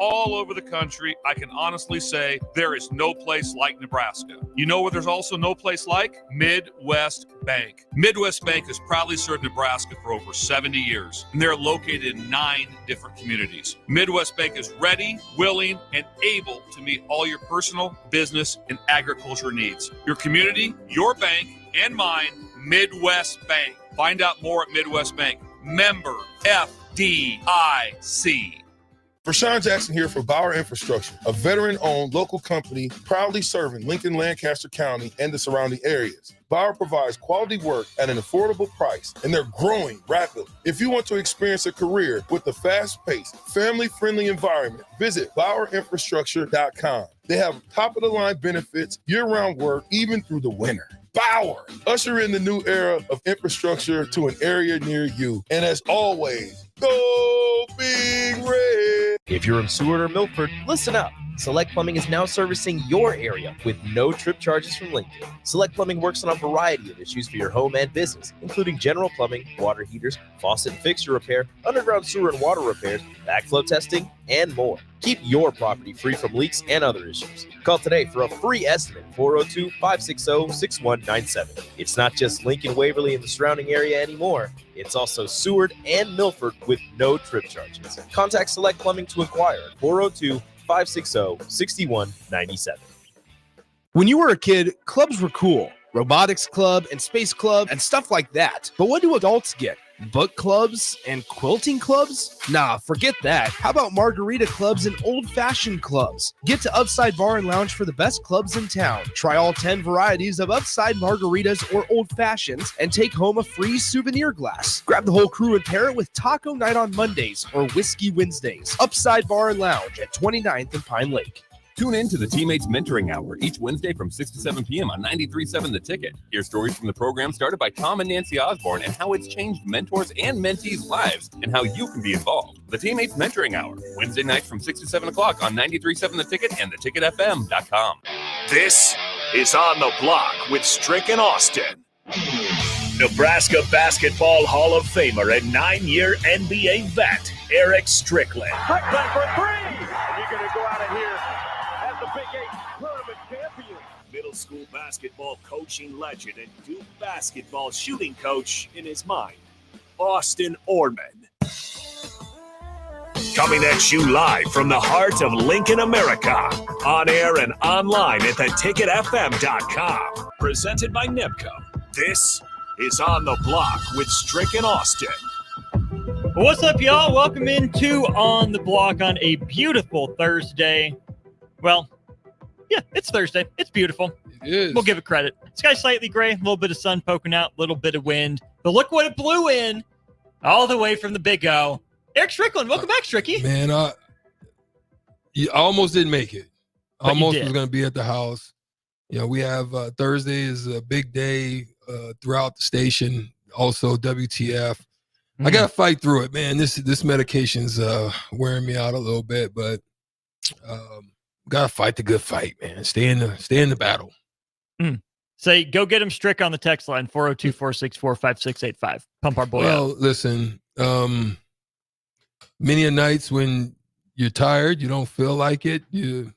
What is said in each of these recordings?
all over the country, I can honestly say there is no place like Nebraska. You know where there's also no place like? Midwest Bank. Midwest Bank has proudly served Nebraska for over 70 years, and they're located in 9 different communities. Midwest Bank is ready, willing, and able to meet all your personal, business, and agriculture needs. Your community, your bank, and mine, Midwest Bank. Find out more at Midwest Bank. Member FDIC. Rashawn Jackson here for Bauer Infrastructure, a veteran-owned local company proudly serving Lincoln, Lancaster County, and the surrounding areas. Bauer provides quality work at an affordable price, and they're growing rapidly. If you want to experience a career with a fast-paced, family-friendly environment, visit BauerInfrastructure.com. They have top-of-the-line benefits, year-round work, even through the winter. Bauer, usher in the new era of infrastructure to an area near you. And as always, go Big Red. If you're in Seward or Milford, listen up. Select Plumbing is now servicing your area with no trip charges from Lincoln. Select Plumbing works on a variety of issues for your home and business, including general plumbing, water heaters, faucet and fixture repair, underground sewer and water repairs, backflow testing, and more. Keep your property free from leaks and other issues. Call today for a free estimate, 402-560-6197. It's not just Lincoln, Waverly, and the surrounding area anymore. It's also Seward and Milford with no trip charges. Contact Select Plumbing to inquire at 402-560-6197. When you were a kid, clubs were cool. Robotics club and space club and stuff like that. But what do adults get? Book clubs and quilting clubs? Nah, forget that. How about margarita clubs and old-fashioned clubs? Get to Upside Bar and Lounge for the best clubs in town. Try all 10 varieties of Upside margaritas or old fashions and take home a free souvenir glass. Grab the whole crew and pair it with taco night on Mondays or whiskey Wednesdays. Upside Bar and Lounge at 29th and Pine Lake. Tune in to the Teammates Mentoring Hour each Wednesday from 6 to 7 p.m. on 93.7 The Ticket. Hear stories from the program started by Tom and Nancy Osborne and how it's changed mentors and mentees' lives and how you can be involved. The Teammates Mentoring Hour, Wednesday nights from 6 to 7 o'clock on 93.7 The Ticket and theticketfm.com. This is On the Block with Strick and Austin. Nebraska Basketball Hall of Famer and 9-year NBA vet, Erick Strickland. Strickland for three! And you're going to go out of here as the Big 8 tournament champion. Middle school basketball coaching legend and Duke basketball shooting coach in his mind, Austin Orman. Coming at you live from the heart of Lincoln, America. On air and online at theticketfm.com. Presented by Nebco. This is On the Block with Strick and Austin. What's up, y'all? Welcome into On the Block on a beautiful Thursday. Well, yeah, it's Thursday. It's beautiful. It is. We'll give it credit. Sky slightly gray, a little bit of sun poking out, a little bit of wind. But look what it blew in all the way from the Big O. Erick Strickland, welcome back, Stricky. Man, I almost didn't make it. But almost was going to be at the house. You know, we have Thursday is a big day throughout the station. Also, WTF. I got to fight through it, man. This medication's wearing me out a little bit, but got to fight the good fight, man. Stay in the battle. Say, go get him, Strick, on the text line, 402-464-5685. Pump our boy up. Well, listen, many a nights when you're tired, you don't feel like it, you're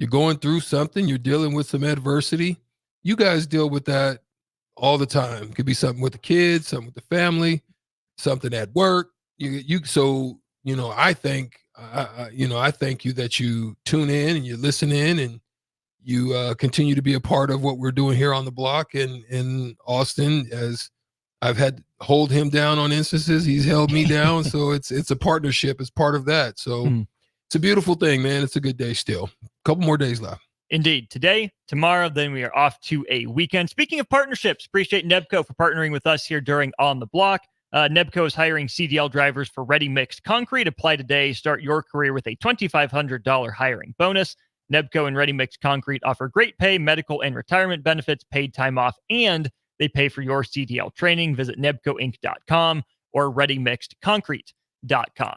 going through something, you're dealing with some adversity. You guys deal with that all the time. It could be something with the kids, something with the family, something at work. I thank you that you tune in and you listen in and you continue to be a part of what we're doing here on the block. And Austin, as I've had to hold him down on instances, he's held me down. So it's a partnership. It's part of that. So it's a beautiful thing, man. It's a good day still. A couple more days left. Indeed. Today, tomorrow, then we are off to a weekend. Speaking of partnerships, appreciate Nebco for partnering with us here during On the Block. Nebco is hiring CDL drivers for Ready Mixed Concrete. Apply today. Start your career with a $2,500 hiring bonus. Nebco and Ready Mixed Concrete offer great pay, medical, and retirement benefits, paid time off, and they pay for your CDL training. Visit nebcoinc.com or readymixedconcrete.com.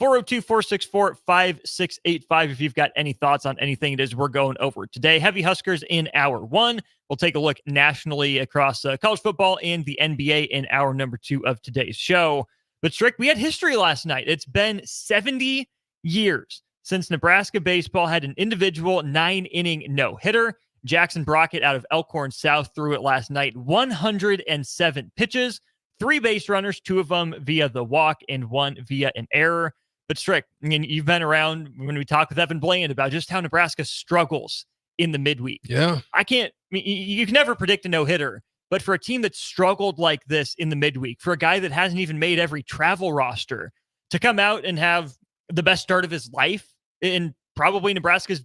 402-464-5685 if you've got any thoughts on anything it is we're going over today. Heavy Huskers in hour one. We'll take a look nationally across college football and the NBA in hour number 2 of today's show. But Strick, we had history last night. It's been 70 years since Nebraska baseball had an individual 9-inning no-hitter. Jackson Brockett out of Elkhorn South threw it last night. 107 pitches, 3 base runners, 2 of them via the walk and 1 via an error. But Strick, I mean, you've been around when we talked with Evan Bland about just how Nebraska struggles in the midweek. Yeah. You can never predict a no-hitter, but for a team that struggled like this in the midweek, for a guy that hasn't even made every travel roster, to come out and have the best start of his life in probably Nebraska's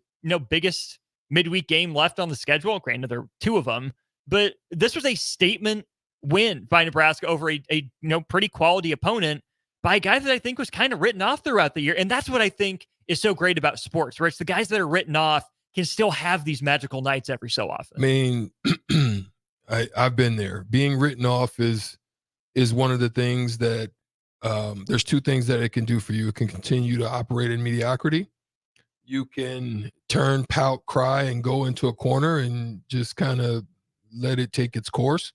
biggest midweek game left on the schedule. Granted, there are 2 of them, but this was a statement win by Nebraska over a pretty quality opponent by a guy that I think was kind of written off throughout the year. And that's what I think is so great about sports, where it's the guys that are written off can still have these magical nights every so often. I mean, I've been there. Being written off is one of the things that there's 2 things that it can do for you. It can continue to operate in mediocrity. You can turn, pout, cry, and go into a corner and just kind of let it take its course.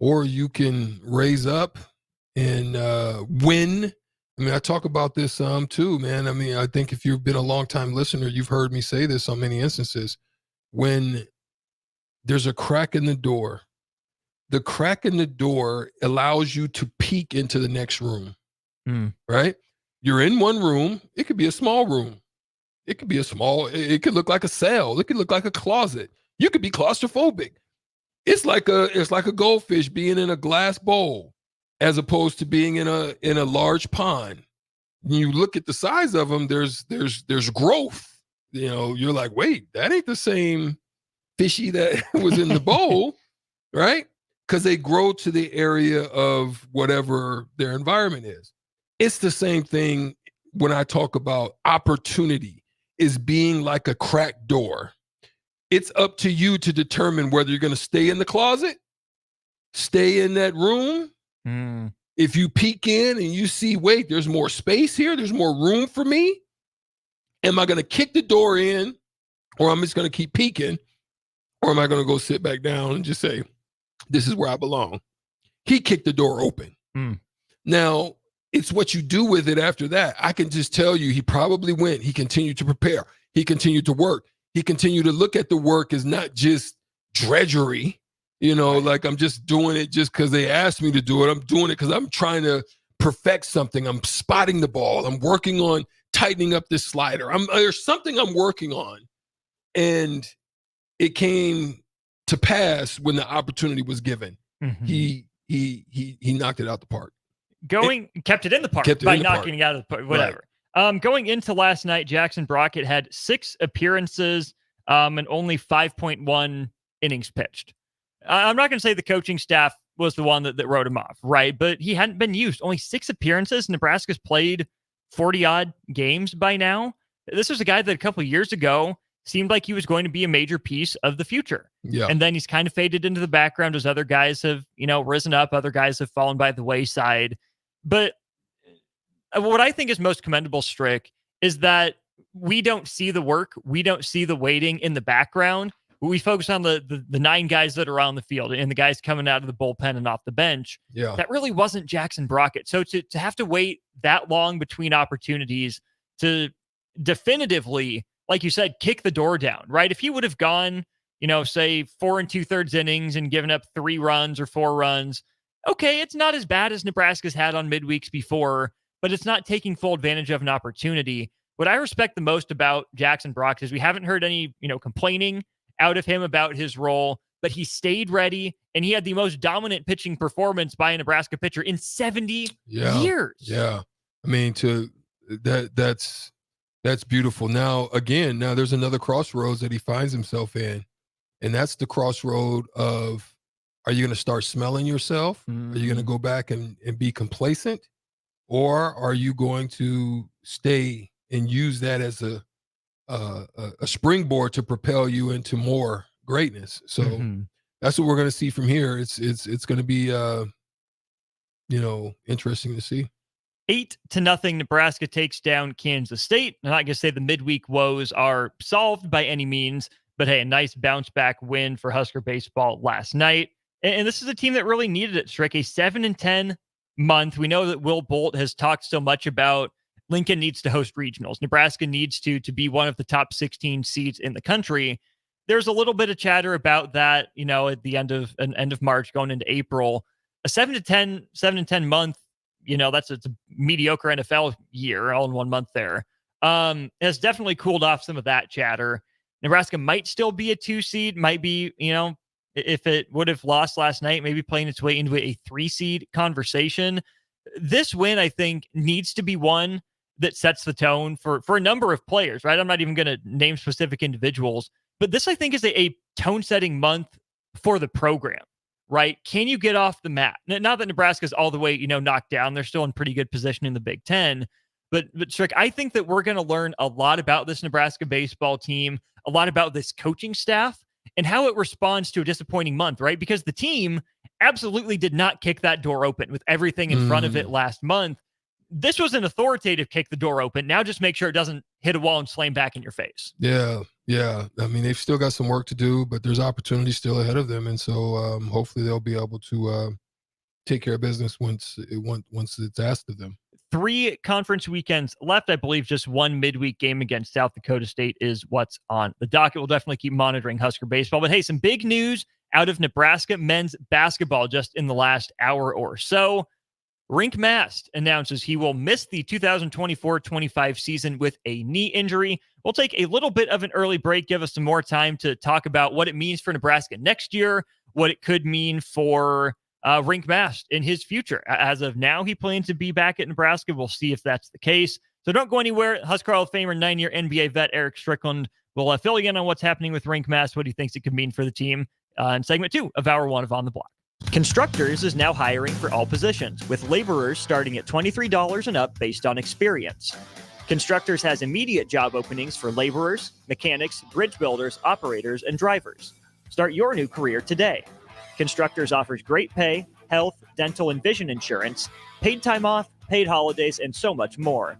Or you can raise up and win. I mean, I talk about this too, man. I mean, I think if you've been a long-time listener, you've heard me say this on many instances. When there's a crack in the door, the crack in the door allows you to peek into the next room, right? You're in one room. It could be a small room. It could look like a cell. It could look like a closet. You could be claustrophobic. It's like a goldfish being in a glass bowl as opposed to being in a large pond. When you look at the size of them, there's growth. You're like, wait, that ain't the same fishy that was in the bowl, right? Because they grow to the area of whatever their environment is. It's the same thing when I talk about opportunity is being like a cracked door. It's up to you to determine whether you're going to stay in the closet, stay in that room. If you peek in and you see, wait, there's more space here, there's more room for me. Am I going to kick the door in, or I'm just going to keep peeking, or am I going to go sit back down and just say, this is where I belong? He kicked the door open. Now, it's what you do with it after that. I can just tell you, he probably went. He continued to prepare. He continued to work. He continued to look at the work as not just drudgery, like I'm just doing it just because they asked me to do it. I'm doing it because I'm trying to perfect something. I'm spotting the ball. I'm working on tightening up this slider. There's something I'm working on. And it came to pass when the opportunity was given. He knocked it out the park. Kept it in the park by knocking it out of the park, whatever. Right. Going into last night, Jackson Brockett had 6 appearances and only 5.1 innings pitched. I'm not going to say the coaching staff was the one that wrote him off, right? But he hadn't been used. Only 6 appearances. Nebraska's played 40-odd games by now. This was a guy that a couple of years ago seemed like he was going to be a major piece of the future. Yeah. And then he's kind of faded into the background as other guys have, risen up. Other guys have fallen by the wayside. But what I think is most commendable, Strick, is that we don't see the work. We don't see the waiting in the background. We focus on the 9 guys that are on the field and the guys coming out of the bullpen and off the bench. Yeah. That really wasn't Jackson Brockett. So to have to wait that long between opportunities to definitively, like you said, kick the door down, right? If he would have gone, say 4 2/3 innings and given up 3 runs or 4 runs, okay, it's not as bad as Nebraska's had on midweeks before, but it's not taking full advantage of an opportunity. What I respect the most about Jackson Brockett is we haven't heard any, complaining out of him about his role, but he stayed ready and he had the most dominant pitching performance by a Nebraska pitcher in 70 years. Yeah. I mean, that's beautiful. Now there's another crossroads that he finds himself in. And that's the crossroad of, are you going to start smelling yourself? Are you going to go back and be complacent? Or are you going to stay and use that as a springboard to propel you into more greatness? So that's what we're going to see from here. It's going to be interesting to see. 8-0 Nebraska takes down Kansas State. I'm not going to say the midweek woes are solved by any means, but hey, a nice bounce back win for Husker baseball last night. And this is a team that really needed it, Strick. A 7-10 month. We know that Will Bolt has talked so much about Lincoln needs to host regionals. Nebraska needs to be one of the top 16 seeds in the country. There's a little bit of chatter about that, at the end of March going into April. A 7-10 month, it's a mediocre NFL year all in 1 month there. Has definitely cooled off some of that chatter. Nebraska might still be a 2 seed, might be, if it would have lost last night, maybe playing its way into a 3 seed conversation. This win, I think, needs to be one that sets the tone for a number of players, right? I'm not even going to name specific individuals, but this, I think, is a tone-setting month for the program, right? Can you get off the mat? Not that Nebraska's all the way, knocked down. They're still in pretty good position in the Big Ten. But Strick, I think that we're going to learn a lot about this Nebraska baseball team, a lot about this coaching staff, and how it responds to a disappointing month, right? Because the team absolutely did not kick that door open with everything in front of it last month. This was an authoritative kick the door open. Now just make sure it doesn't hit a wall and slam back in your face. Yeah. I mean, they've still got some work to do, but there's opportunity still ahead of them. And so hopefully they'll be able to take care of business once it's asked of them. 3 conference weekends left. I believe just 1 midweek game against South Dakota State is what's on the docket. We'll definitely keep monitoring Husker baseball. But hey, some big news out of Nebraska men's basketball just in the last hour or so. Rienk Mast announces he will miss the 2024-25 season with a knee injury. We'll take a little bit of an early break, give us some more time to talk about what it means for Nebraska next year, what it could mean for Rienk Mast in his future. As of now, he plans to be back at Nebraska. We'll see if that's the case. So don't go anywhere. Husker Hall of Famer, 9-year NBA vet Erick Strickland will fill you in on what's happening with Rienk Mast, what he thinks it could mean for the team in segment 2 of Hour 1 of On the Block. Constructors is now hiring for all positions, with laborers starting at $23 and up based on experience. Constructors has immediate job openings for laborers, mechanics, bridge builders, operators, and drivers. Start your new career today. Constructors offers great pay, health, dental, and vision insurance, paid time off, paid holidays, and so much more.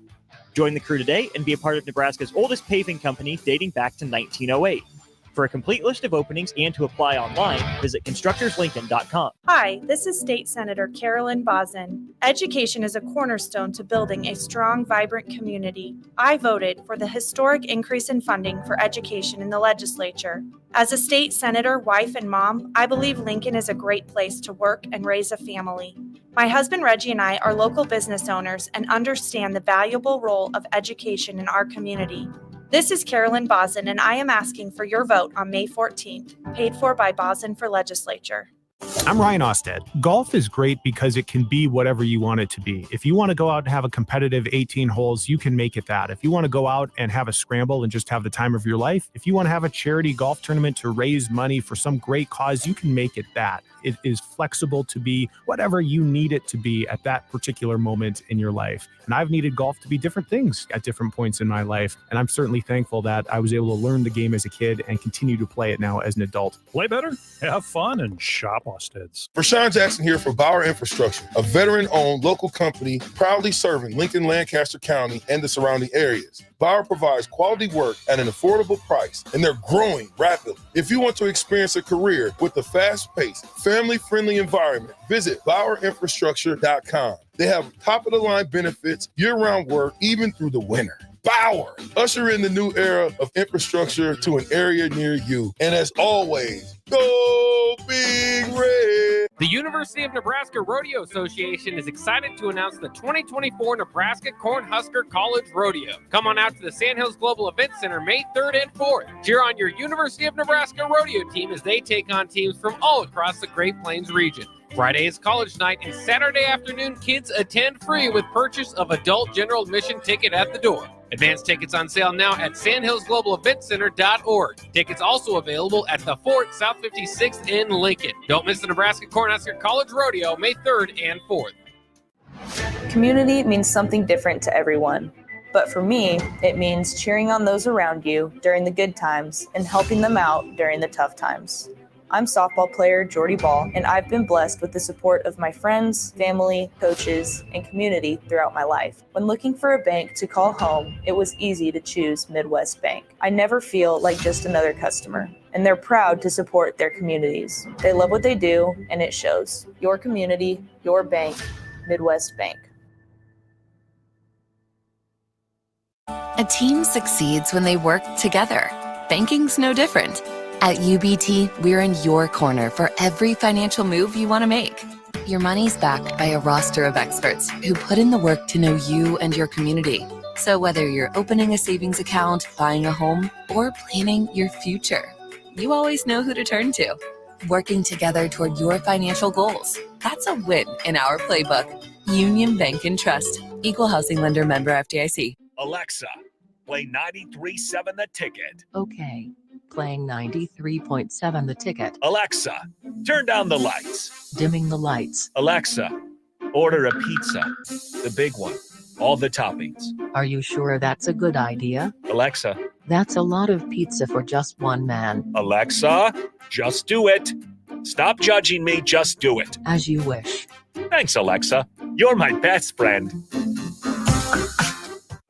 Join the crew today and be a part of Nebraska's oldest paving company dating back to 1908. For a complete list of openings and to apply online, visit constructorslincoln.com. Hi, this is State Senator Carolyn Bosden. Education is a cornerstone to building a strong, vibrant community. I voted for the historic increase in funding for education in the legislature. As a state senator, wife, and mom, I believe Lincoln is a great place to work and raise a family. My husband Reggie and I are local business owners and understand the valuable role of education in our community. This is Carolyn Bosden, and I am asking for your vote on May 14th, paid for by Bosden for Legislature. I'm Ryan Osted. Golf is great because it can be whatever you want it to be. If you want to go out and have a competitive 18 holes, you can make it that. If you want to go out and have a scramble and just have the time of your life, if you want to have a charity golf tournament to raise money for some great cause, you can make it that. It is flexible to be whatever you need it to be at that particular moment in your life. And I've needed golf to be different things at different points in my life. And I'm certainly thankful that I was able to learn the game as a kid and continue to play it now as an adult. Play better, have fun, and shop Osted's. Rashawn Jackson here for Bauer Infrastructure, a veteran-owned local company proudly serving Lincoln, Lancaster County, and the surrounding areas. Bauer provides quality work at an affordable price, and they're growing rapidly. If you want to experience a career with a fast-paced, family-friendly environment, visit BauerInfrastructure.com. They have top-of-the-line benefits, year-round work, even through the winter. Bauer, usher in the new era of infrastructure to an area near you. And as always, go Big Red! The University of Nebraska Rodeo Association is excited to announce the 2024 Nebraska Cornhusker College Rodeo. Come on out to the Sandhills Global Event Center May 3rd and 4th. Cheer on your University of Nebraska Rodeo team as they take on teams from all across the Great Plains region. Friday is college night, and Saturday afternoon kids attend free with purchase of adult general admission ticket at the door. Advance tickets on sale now at sandhillsglobaleventcenter.org. Tickets also available at the Fort South 56th in Lincoln. Don't miss the Nebraska Cornhusker College Rodeo May 3rd and 4th. Community means something different to everyone. But for me, it means cheering on those around you during the good times and helping them out during the tough times. I'm softball player Jordy Ball, and I've been blessed with the support of my friends, family, coaches, and community throughout my life. When looking for a bank to call home, it was easy to choose Midwest Bank. I never feel like just another customer, and they're proud to support their communities. They love what they do, and it shows. Your community, your bank, Midwest Bank. A team succeeds when they work together. Banking's no different. At UBT, we're in your corner for every financial move you want to make. Your money's backed by a roster of experts who put in the work to know you and your community. So whether you're opening a savings account, buying a home, or planning your future, you always know who to turn to. Working together toward your financial goals. That's a win in our playbook. Union Bank and Trust. Equal housing lender, member FDIC. Alexa, play 93.7 The Ticket. Okay. Playing 93.7 The Ticket. Alexa, turn down the lights. Dimming the lights. Alexa, order a pizza. The big one. All the toppings. Are you sure that's a good idea? Alexa. That's a lot of pizza for just one man. Alexa, just do it. Stop judging me, just do it. As you wish. Thanks, Alexa. You're my best friend.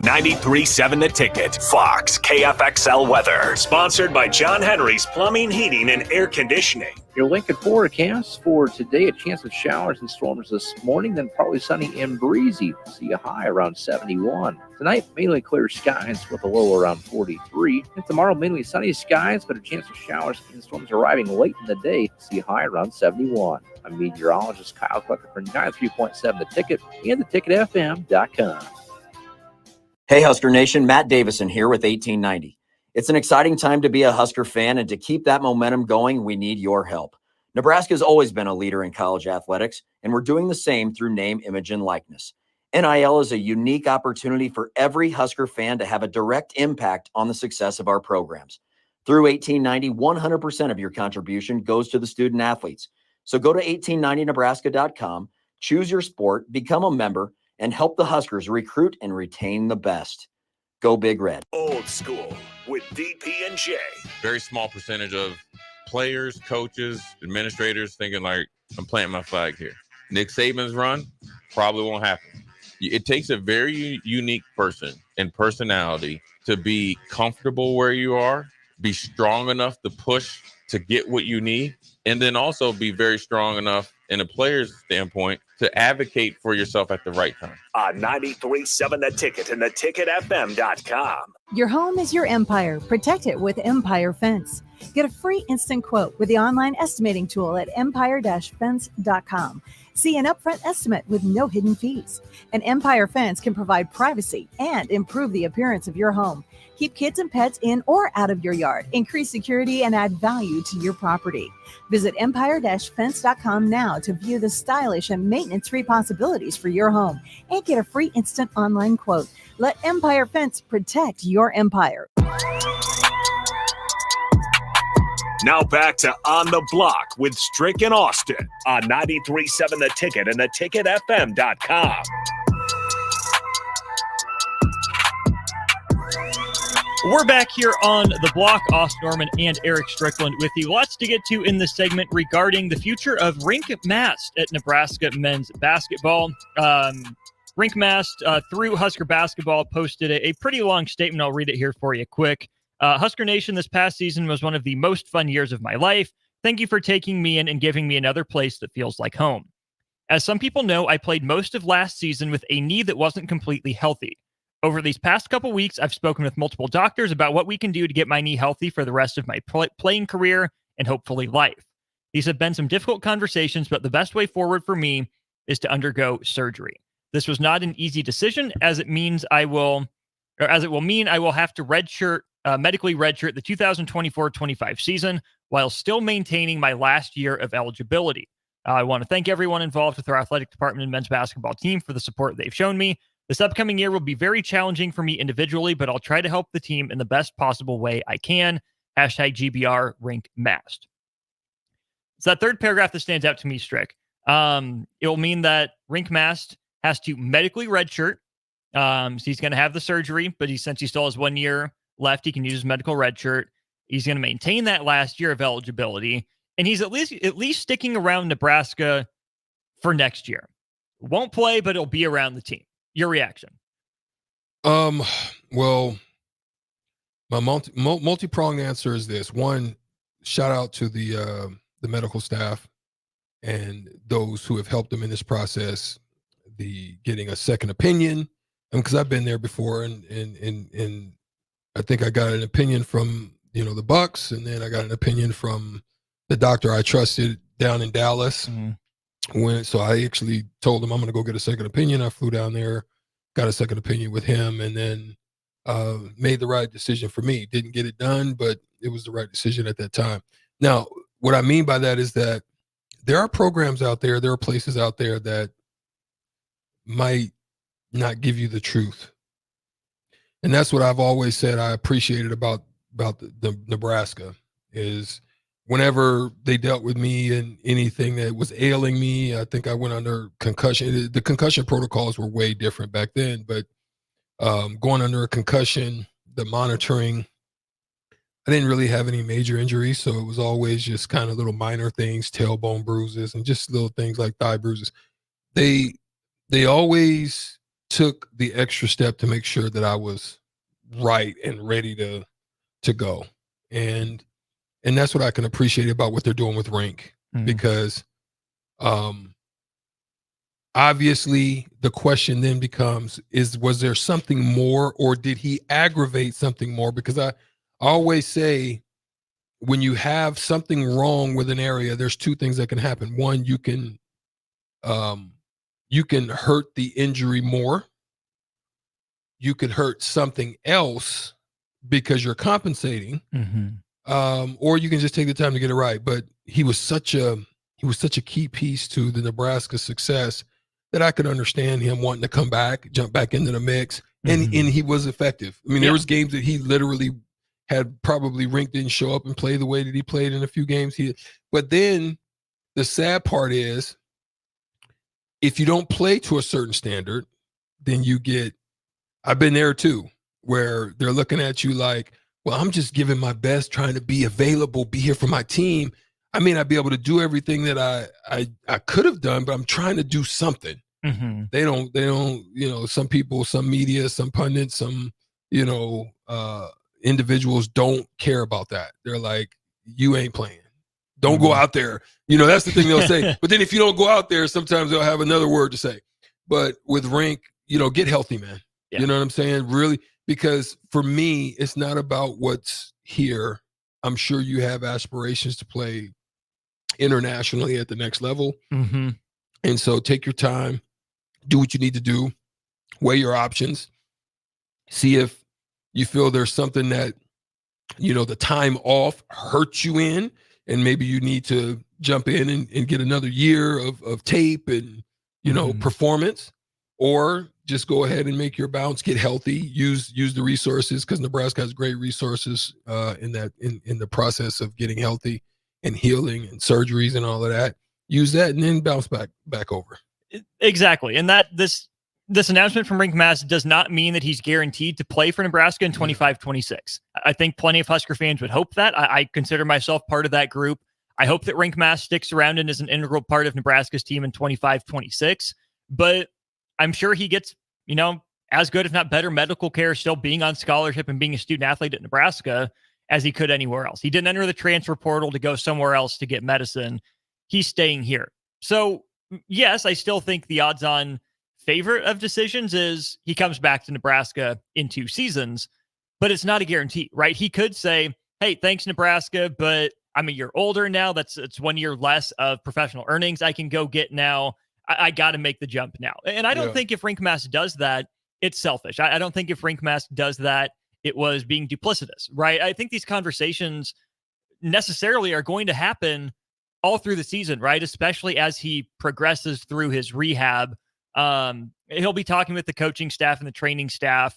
93.7 The Ticket. Fox KFXL weather. Sponsored by John Henry's Plumbing, Heating, and Air Conditioning. Your Lincoln forecast for today, a chance of showers and storms this morning, then partly sunny and breezy. See a high around 71. Tonight, mainly clear skies with a low around 43. And tomorrow, mainly sunny skies, but a chance of showers and storms arriving late in the day. See a high around 71. I'm meteorologist Kyle Clucker for 93.7 The Ticket and theticketfm.com. Hey, Husker Nation, Matt Davison here with 1890. It's an exciting time to be a Husker fan, and to keep that momentum going, we need your help. Nebraska has always been a leader in college athletics, and we're doing the same through name, image, and likeness. NIL is a unique opportunity for every Husker fan to have a direct impact on the success of our programs. Through 1890, 100% of your contribution goes to the student athletes. So go to 1890nebraska.com, choose your sport, become a member, and help the Huskers recruit and retain the best. Go Big Red. Old School with DP and J. Very small percentage of players, coaches, administrators thinking like, I'm planting my flag here. Nick Saban's run probably won't happen. It takes a very unique person and personality to be comfortable where you are, be strong enough to push to get what you need, and then also be very strong enough in a player's standpoint to advocate for yourself at the right time. On 93.7 The Ticket and theticketfm.com. Your home is your empire. Protect it with Empire Fence. Get a free instant quote with the online estimating tool at empire-fence.com. See an upfront estimate with no hidden fees. An Empire Fence can provide privacy and improve the appearance of your home. Keep kids and pets in or out of your yard. Increase security and add value to your property. Visit empire-fence.com now to view the stylish and maintenance-free possibilities for your home and get a free instant online quote. Let Empire Fence protect your empire. Now back to On the Block with Strick and Austin on 93.7 The Ticket and theticketfm.com. We're back here on the block. Austin Norman and Erick Strickland with you. Lots to get to in this segment regarding the future of Rienk Mast at Nebraska men's basketball. Rienk Mast, through Husker Basketball, posted a pretty long statement. I'll read it here for you quick. Husker Nation, this past season was one of the most fun years of my life. Thank you for taking me in and giving me another place that feels like home. As some people know, I played most of last season with a knee that wasn't completely healthy. Over these past couple weeks, I've spoken with multiple doctors about what we can do to get my knee healthy for the rest of my playing career and hopefully life. These have been some difficult conversations, but the best way forward for me is to undergo surgery. This was not an easy decision, as it will mean I will have to medically redshirt the 2024-25 season while still maintaining my last year of eligibility. I want to thank everyone involved with our athletic department and men's basketball team for the support they've shown me. This upcoming year will be very challenging for me individually, but I'll try to help the team in the best possible way I can. #GBR Rienk Mast. It's that third paragraph that stands out to me, Strick. It will mean that Rienk Mast has to medically redshirt. So he's going to have the surgery, but since he still has 1 year left, he can use his medical redshirt. He's going to maintain that last year of eligibility, and he's at least sticking around Nebraska for next year. Won't play, but he'll be around the team. Your reaction? Well, my multi-pronged answer is this. One, shout out to the medical staff and those who have helped them in this process, the getting a second opinion, because I've been there before, and I think I got an opinion from the Bucks, and then I got an opinion from the doctor I trusted down in Dallas. So I actually told him I'm going to go get a second opinion. I flew down there, got a second opinion with him, and then made the right decision for me. Didn't get it done, but it was the right decision at that time. Now, what I mean by that is that there are programs out there, there are places out there that might not give you the truth. And that's what I've always said I appreciated about the Nebraska is whenever they dealt with me and anything that was ailing me. I think I went under concussion. The concussion protocols were way different back then, but going under a concussion, the monitoring, I didn't really have any major injuries. So it was always just kind of little minor things, tailbone bruises, and just little things like thigh bruises. They always took the extra step to make sure that I was right and ready to go. And that's what I can appreciate about what they're doing with Rienk, because obviously the question then becomes, was there something more, or did he aggravate something more? Because I always say when you have something wrong with an area, there's two things that can happen. One, you can hurt the injury more. You could hurt something else because you're compensating. Or you can just take the time to get it right. But he was such a key piece to the Nebraska success that I could understand him wanting to come back, jump back into the mix, and he was effective. I mean, there was games that he literally had probably Rienk didn't show up and play the way that he played in a few games. But then the sad part is, if you don't play to a certain standard, then you get. I've been there too, where they're looking at you like, well, I'm just giving my best, trying to be available, be here for my team. I may not be able to do everything that I could have done, but I'm trying to do something. They don't, some people, some media, some pundits, some, individuals don't care about that. They're like, you ain't playing. Don't go out there. That's the thing they'll say. But then if you don't go out there, sometimes they'll have another word to say. But with Rienk, get healthy, man. Yeah. You know what I'm saying? Really, because for me, it's not about what's here. I'm sure you have aspirations to play internationally at the next level. And so take your time, do what you need to do, weigh your options, see if you feel there's something that, the time off hurts you in, and maybe you need to jump in and get another year of tape and, performance, or just go ahead and make your bounce, get healthy, use the resources, because Nebraska has great resources in the process of getting healthy and healing and surgeries and all of that. Use that and then bounce back over. Exactly. And that this announcement from Rienk Mast does not mean that he's guaranteed to play for Nebraska in 25-26. I think plenty of Husker fans would hope that. I consider myself part of that group. I hope that Rienk Mast sticks around and is an integral part of Nebraska's team in 25-26. But I'm sure he gets, as good, if not better, medical care still being on scholarship and being a student athlete at Nebraska as he could anywhere else. He didn't enter the transfer portal to go somewhere else to get medicine. He's staying here. So, yes, I still think the odds-on favorite of decisions is he comes back to Nebraska in 2 seasons, but it's not a guarantee, right? He could say, hey, thanks, Nebraska, but I'm a year older now. It's 1 year less of professional earnings I can go get now. I got to make the jump now. And I don't think if Rienk Mast does that, it's selfish. I don't think if Rienk Mast does that, it was being duplicitous, right? I think these conversations necessarily are going to happen all through the season, right? Especially as he progresses through his rehab. He'll be talking with the coaching staff and the training staff,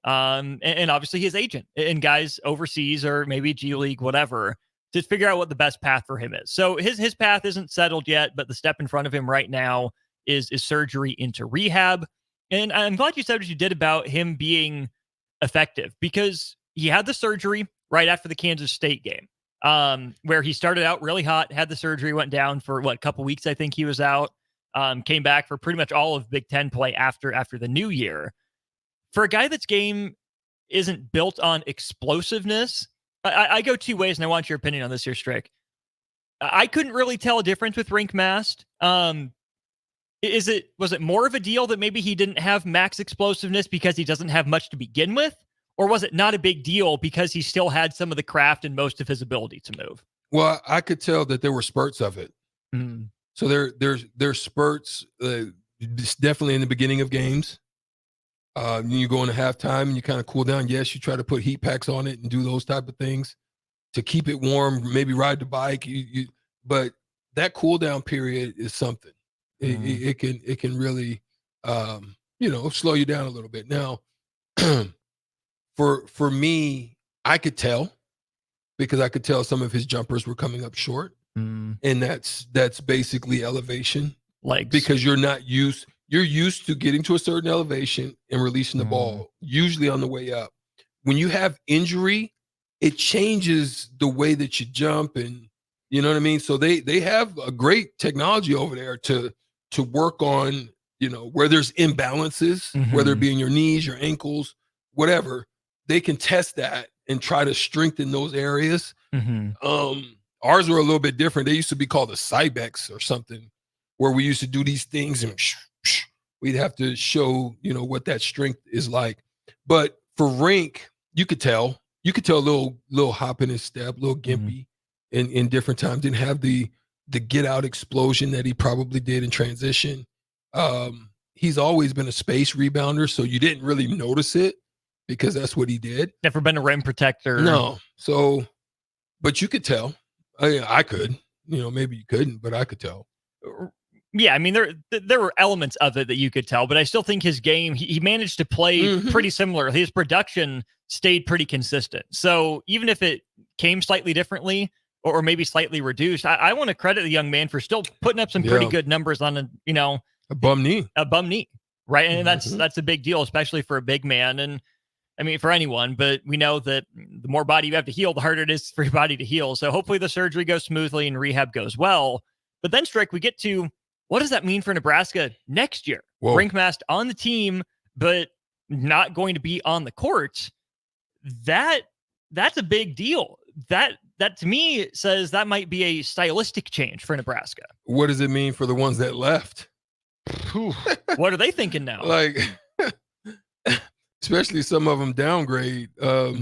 and obviously his agent and guys overseas or maybe G League, whatever, to figure out what the best path for him is. So his path isn't settled yet, but the step in front of him right now is surgery into rehab. And I'm glad you said what you did about him being effective, because he had the surgery right after the Kansas State game, where he started out really hot, had the surgery, went down for a couple weeks. I think he was out, came back for pretty much all of Big Ten play after the new year. For a guy that's game isn't built on explosiveness, I go 2 ways, and I want your opinion on this here, Strick. I couldn't really tell a difference with Rienk Mast. Was it more of a deal that maybe he didn't have max explosiveness because he doesn't have much to begin with? Or was it not a big deal because he still had some of the craft and most of his ability to move? Well, I could tell that there were spurts of it. Mm. So there's spurts, definitely in the beginning of games. You go into halftime and you kind of cool down. Yes, you try to put heat packs on it and do those type of things to keep it warm. Maybe ride the bike. But that cool down period is something. It can really slow you down a little bit. Now, for me, I could tell because I could tell some of his jumpers were coming up short. And that's basically elevation. Legs. Because you're used to getting to a certain elevation and releasing the ball, usually on the way up. When you have injury, it changes the way that you jump, and you know what I mean? So they have a great technology over there to work on, where there's imbalances, whether it be in your knees, your ankles, whatever. They can test that and try to strengthen those areas. Ours were a little bit different. They used to be called the Cybex or something, where we used to do these things and we'd have to show, what that strength is like. But for Rienk, you could tell a little hop in his step, a little gimpy in different times. Didn't have the get out explosion that he probably did in transition. He's always been a space rebounder, so you didn't really notice it because that's what he did. Never been a rim protector. No. So, but you could tell. I could, maybe you couldn't, but I could tell. Yeah, I mean, there were elements of it that you could tell, but I still think his game, he managed to play pretty similar. His production stayed pretty consistent. So even if it came slightly differently or maybe slightly reduced, I want to credit the young man for still putting up some pretty good numbers on a bum knee, right? And that's a big deal, especially for a big man. And I mean, for anyone, but we know that the more body you have to heal, the harder it is for your body to heal. So hopefully the surgery goes smoothly and rehab goes well. But then, Strick, we get to, what does that mean for Nebraska next year? Rienk Mast on the team, but not going to be on the court. That's a big deal. That to me says that might be a stylistic change for Nebraska. What does it mean for the ones that left? What are they thinking now? Like, especially some of them downgrade. I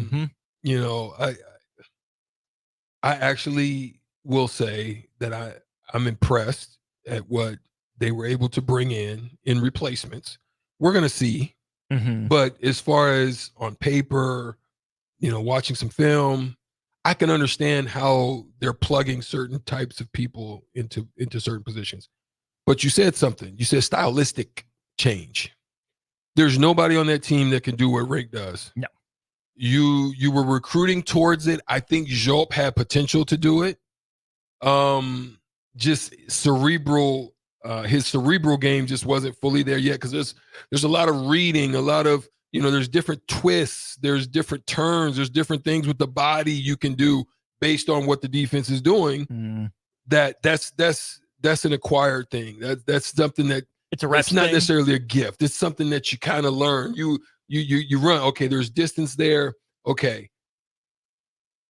actually will say that I'm impressed at what they were able to bring in replacements. We're going to see. But as far as on paper, watching some film, I can understand how they're plugging certain types of people into certain positions. But you said something. You said stylistic change. There's nobody on that team that can do what Rienk does. No. You were recruiting towards it. I think Job had potential to do it. Just cerebral, his cerebral game just wasn't fully there yet because there's a lot of reading, a lot of, there's different twists, there's different turns, there's different things with the body you can do based on what the defense is doing. That's an acquired thing. That's something that it's not necessarily a gift. It's something that you kind of learn. You run. Okay, there's distance there. Okay,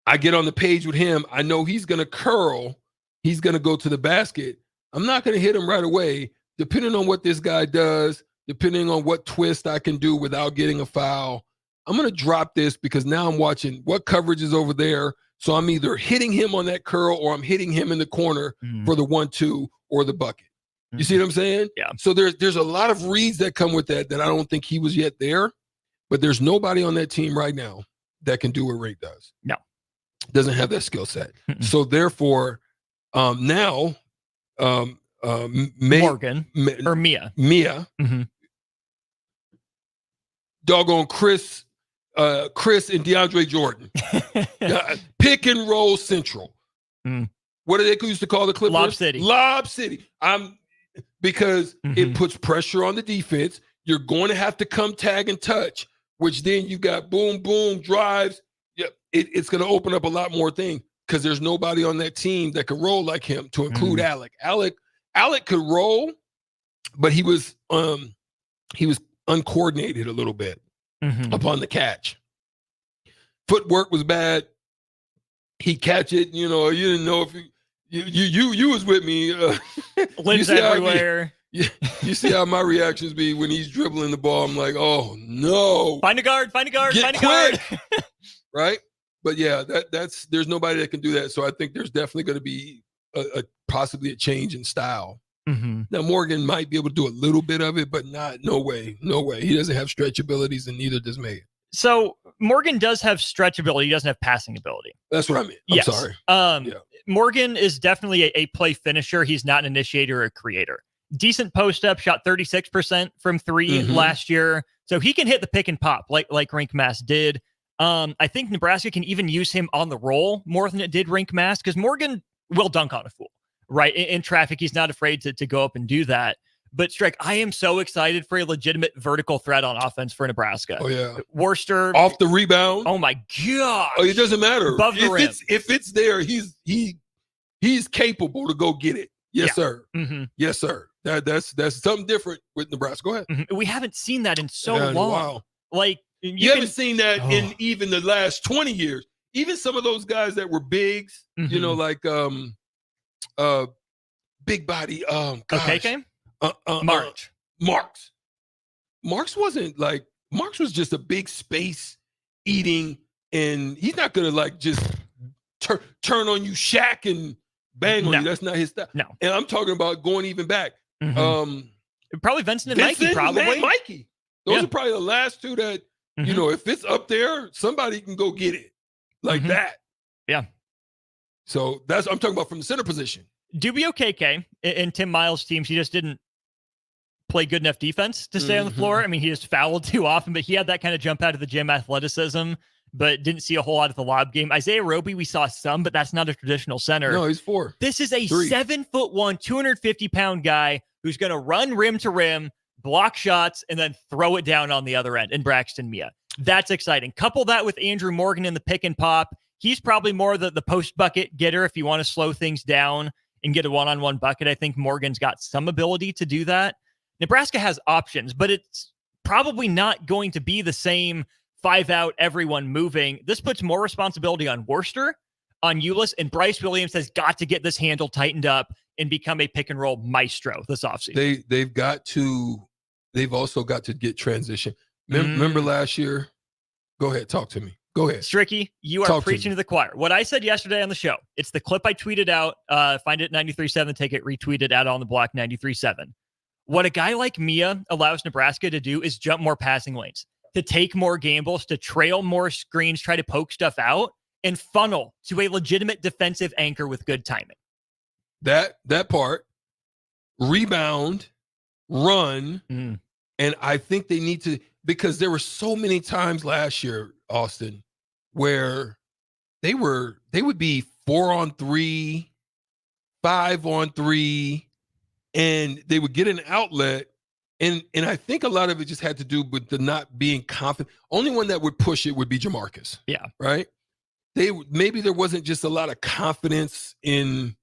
I get on the page with him. I know he's gonna curl. He's gonna go to the basket. I'm not gonna hit him right away. Depending on what this guy does, depending on what twist I can do without getting a foul, I'm gonna drop this because now I'm watching what coverage is over there. So I'm either hitting him on that curl or I'm hitting him in the corner for the 1-2 or the bucket. You see what I'm saying? Yeah. So there's a lot of reads that come with that I don't think he was yet there, but there's nobody on that team right now that can do what Rienk does. No. Doesn't have that skill set. So therefore, now Morgan or Mia. Doggone Chris and DeAndre Jordan. Pick and roll central. What do they used to call the Clippers? Lob City. Because it puts pressure on the defense. You're going to have to come tag and touch, which then you got boom, boom, drives. Yep, it's going to open up a lot more things because there's nobody on that team that could roll like him, to include Alec. Alec could roll, but he was uncoordinated a little bit upon the catch. Footwork was bad. He catch it, you didn't know if you was with me. Lives everywhere. You see how my reactions be when he's dribbling the ball. I'm like, oh no. Find a guard, find a guard, Get find a guard. Right? But yeah, that's there's nobody that can do that. So I think there's definitely going to be possibly a change in style. Mm-hmm. Now Morgan might be able to do a little bit of it, but no way. He doesn't have stretch abilities, and neither does May. So Morgan does have stretch ability. He doesn't have passing ability. That's what I mean. I'm sorry. Morgan is definitely a play finisher. He's not an initiator or a creator. Decent post up, shot 36% from 3 last year. So he can hit the pick and pop like Rienk Mast did. I think Nebraska can even use him on the roll more than it did Rienk Mast, because Morgan will dunk on a fool, right? In traffic, he's not afraid to go up and do that. But Strick, I am so excited for a legitimate vertical threat on offense for Nebraska. Oh yeah, Worcester off the rebound. Oh my god! Oh, it doesn't matter above the rim. If it's there, he's capable to go get it. Yes, sir. Mm-hmm. Yes, sir. That's something different with Nebraska. Go ahead. Mm-hmm. We haven't seen that in so long. Wow. Like you haven't seen that in even the last 20 years. Even some of those guys that were bigs, you know, like big body. Okay. March. Marks wasn't like Marks was just a big space eating, and he's not gonna like just turn on you, Shaq, and bang on you. That's not his style. No. And I'm talking about going even back. Probably Vincent and Mikey. Probably Mikey. Those are probably the last two that you know. If it's up there, somebody can go get it like that. Yeah. So that's I'm talking about from the center position. Dubio KK and Tim Miles' teams, he just didn't play good enough defense to stay on the floor. I mean, he just fouled too often, but he had that kind of jump out of the gym athleticism, but didn't see a whole lot of the lob game. Isaiah Roby, we saw some, but that's not a traditional center. No, he's 4. This is a 7'1", 250-pound guy who's going to run rim to rim, block shots, and then throw it down on the other end in Braxton Mia. That's exciting. Couple that with Andrew Morgan in the pick and pop. He's probably more the post bucket getter if you want to slow things down and get a one-on-one bucket. I think Morgan's got some ability to do that. Nebraska has options, but it's probably not going to be the same 5 out, everyone moving. This puts more responsibility on Worcester, on Ulis, and Bryce Williams has got to get this handle tightened up and become a pick and roll maestro this offseason. They've also got to get transition. Remember last year? Go ahead, talk to me. Go ahead. Stricky, you are preaching to the choir. What I said yesterday on the show, it's the clip I tweeted out. Find it at 93.7 Ticket, retweeted at On the Block 93.7. What a guy like Mia allows Nebraska to do is jump more passing lanes, to take more gambles, to trail more screens, try to poke stuff out, and funnel to a legitimate defensive anchor with good timing. That part, rebound, run, and I think they need to, because there were so many times last year, Austin, where they would be 4-on-3, 5-on-3, and they would get an outlet, and I think a lot of it just had to do with the not being confident. Only one that would push it would be Jamarcus. Yeah. Right? Maybe there wasn't just a lot of confidence in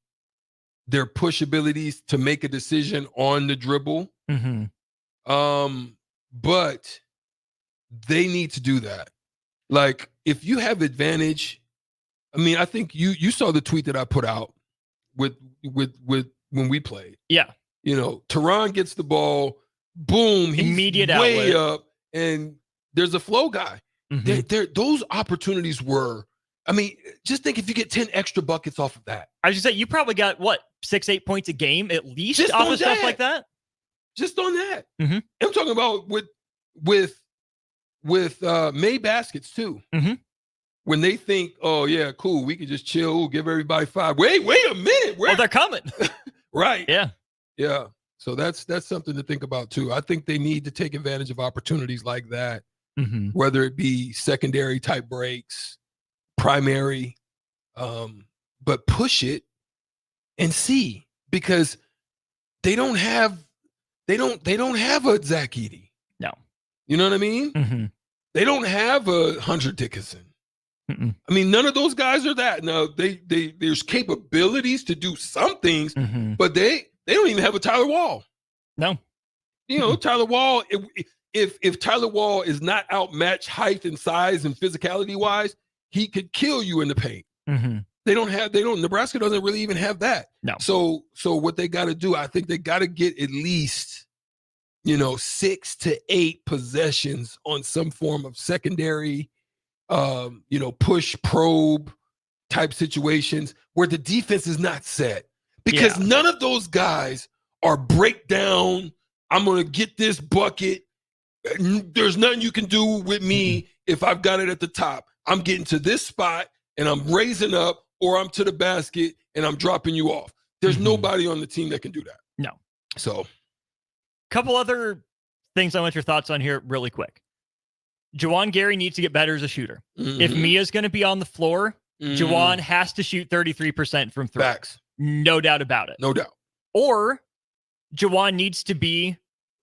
their push abilities to make a decision on the dribble. But they need to do that. Like, if you have advantage, I mean, I think you saw the tweet that I put out with when we played. Yeah. You know, Tehran gets the ball, boom, he's immediate way outlet up, and there's a flow guy. Those opportunities were, I mean, just think if you get 10 extra buckets off of that. I was just say you probably got 6-8 points a game at least just off of stuff like that. Just on that. I'm talking about with May baskets too. When they think, oh yeah, cool, we can just chill, give everybody 5. Wait a minute. Oh, they're coming. Right. Yeah. So that's something to think about too. I think they need to take advantage of opportunities like that, whether it be secondary type breaks, primary, but push it and see, because they don't have a Zach Edey. No. You know what I mean? They don't have a Hunter Dickinson. I mean, none of those guys are that. Now, there's capabilities to do some things, but they don't even have a Tyler Wall. No. You know, Tyler Wall, if Tyler Wall is not outmatched height and size and physicality wise, he could kill you in the paint. Nebraska doesn't really even have that. No. So what they got to do, I think they got to get at least, 6 to 8 possessions on some form of secondary, push probe type situations where the defense is not set, because none of those guys are breakdown. I'm going to get this bucket. There's nothing you can do with me if I've got it at the top. I'm getting to this spot and I'm raising up, or I'm to the basket and I'm dropping you off. There's nobody on the team that can do that. No. So, couple other things I want your thoughts on here really quick. Juwan Gary needs to get better as a shooter. If Mia's going to be on the floor, Juwan has to shoot 33% from three. Facts. No doubt about it. No doubt. Or Juwan needs to be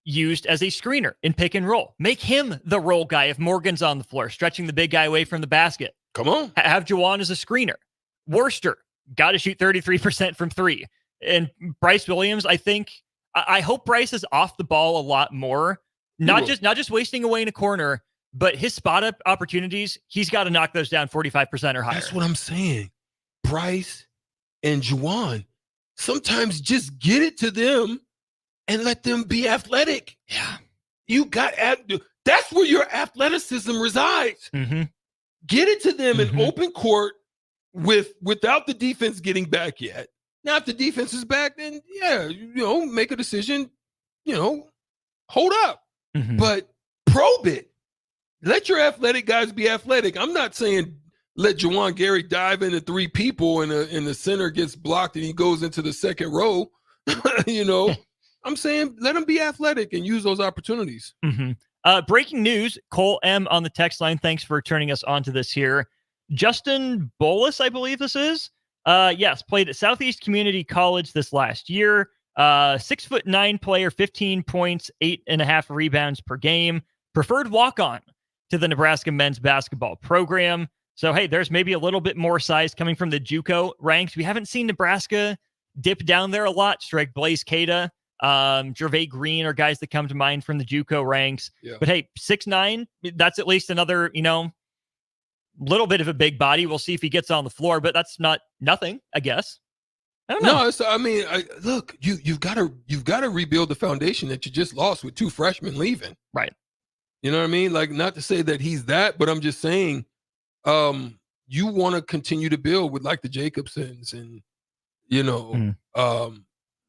used as a screener in pick and roll. Make him the roll guy if Morgan's on the floor, stretching the big guy away from the basket. Come on. Have Juwan as a screener. Worcester, got to shoot 33% from three. And Bryce Williams, I hope Bryce is off the ball a lot more. Not just wasting away in a corner, but his spot up opportunities, he's got to knock those down 45% or higher. That's what I'm saying. Bryce and Juwan, sometimes just get it to them and let them be athletic. Yeah. That's where your athleticism resides. Get it to them in open court without the defense getting back yet. Now, if the defense is back, then make a decision, hold up. But probe it. Let your athletic guys be athletic. I'm not saying let Juwan Gary dive into 3 people and the center gets blocked and he goes into the second row. I'm saying let him be athletic and use those opportunities. Breaking news, Cole M on the text line. Thanks for turning us on to this here. Justin Bolus, I believe this is. Yes, played at Southeast Community College this last year. 6'9" player, 15 points, 8.5 rebounds per game. Preferred walk-on to the Nebraska men's basketball program. So, hey, there's maybe a little bit more size coming from the JUCO ranks. We haven't seen Nebraska dip down there a lot. Strike Blaze Cada, Gervais Green are guys that come to mind from the JUCO ranks. Yeah. But hey, 6'9", that's at least another, little bit of a big body. We'll see if he gets on the floor, but that's not nothing, I guess. I don't know. No, look, you've got to rebuild the foundation that you just lost with 2 freshmen leaving. Right. You know what I mean? Like, not to say that he's that, but I'm just saying, you want to continue to build with like the Jacobsons and,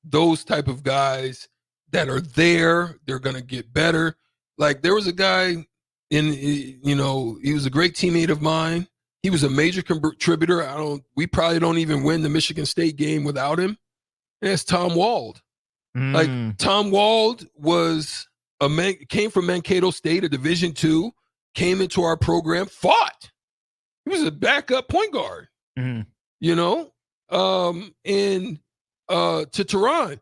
those type of guys that are there. They're going to get better. Like, there was a guy he was a great teammate of mine. He was a major contributor. We probably don't even win the Michigan State game without him. And that's Tom Wald. Like, Tom Wald came from Mankato State, a Division II, came into our program, fought. He was a backup point guard, to Tehran,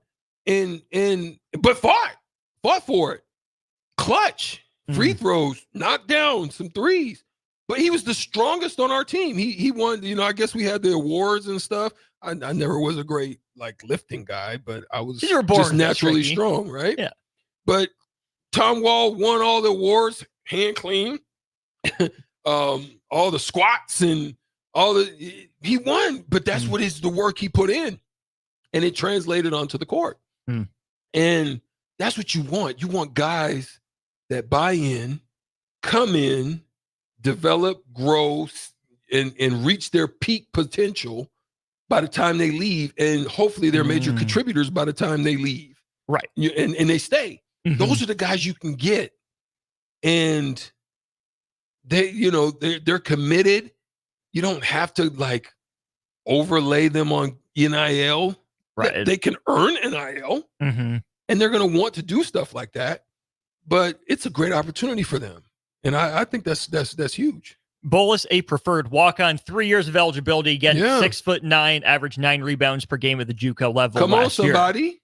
but fought for it. Clutch, free throws, knocked down some threes, but he was the strongest on our team. He won. I guess we had the awards and stuff. I never was a great lifting guy, but I was just naturally strong, right? Yeah. But Tom Wall won all the awards, hand clean, all the squats and he won. But that's what is the work he put in, and it translated onto the court. And that's what you want. You want guys that buy in, come in, develop, grow, and reach their peak potential by the time they leave, and hopefully they're major contributors by the time they leave. Right. And they stay. Those are the guys you can get. And they're committed. You don't have to overlay them on NIL. Right. They can earn NIL, and they're going to want to do stuff like that. But it's a great opportunity for them, and I think that's huge. Bolus, a preferred walk-on, 3 years of eligibility, again, 6'9", average 9 rebounds per game at the JUCO level. Come on, somebody!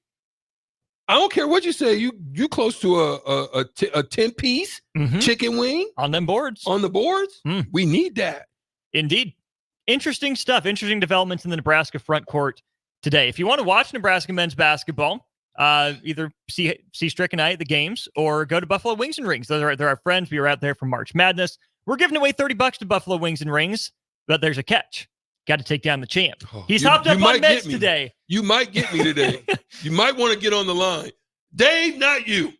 I don't care what you say. You close to a 10-piece chicken wing on them boards. On the boards, we need that. Indeed, interesting stuff. Interesting developments in the Nebraska front court today. If you want to watch Nebraska men's basketball, either see Strick and I at the games or go to Buffalo Wings and Rings. They're our friends. We were out there for March Madness. We're giving away $30 to Buffalo Wings and Rings, but there's a catch. got to take down the champ. He's You- hopped you up might on get meds me. today. You might get me today. You might want to get on the line. Dave, not you.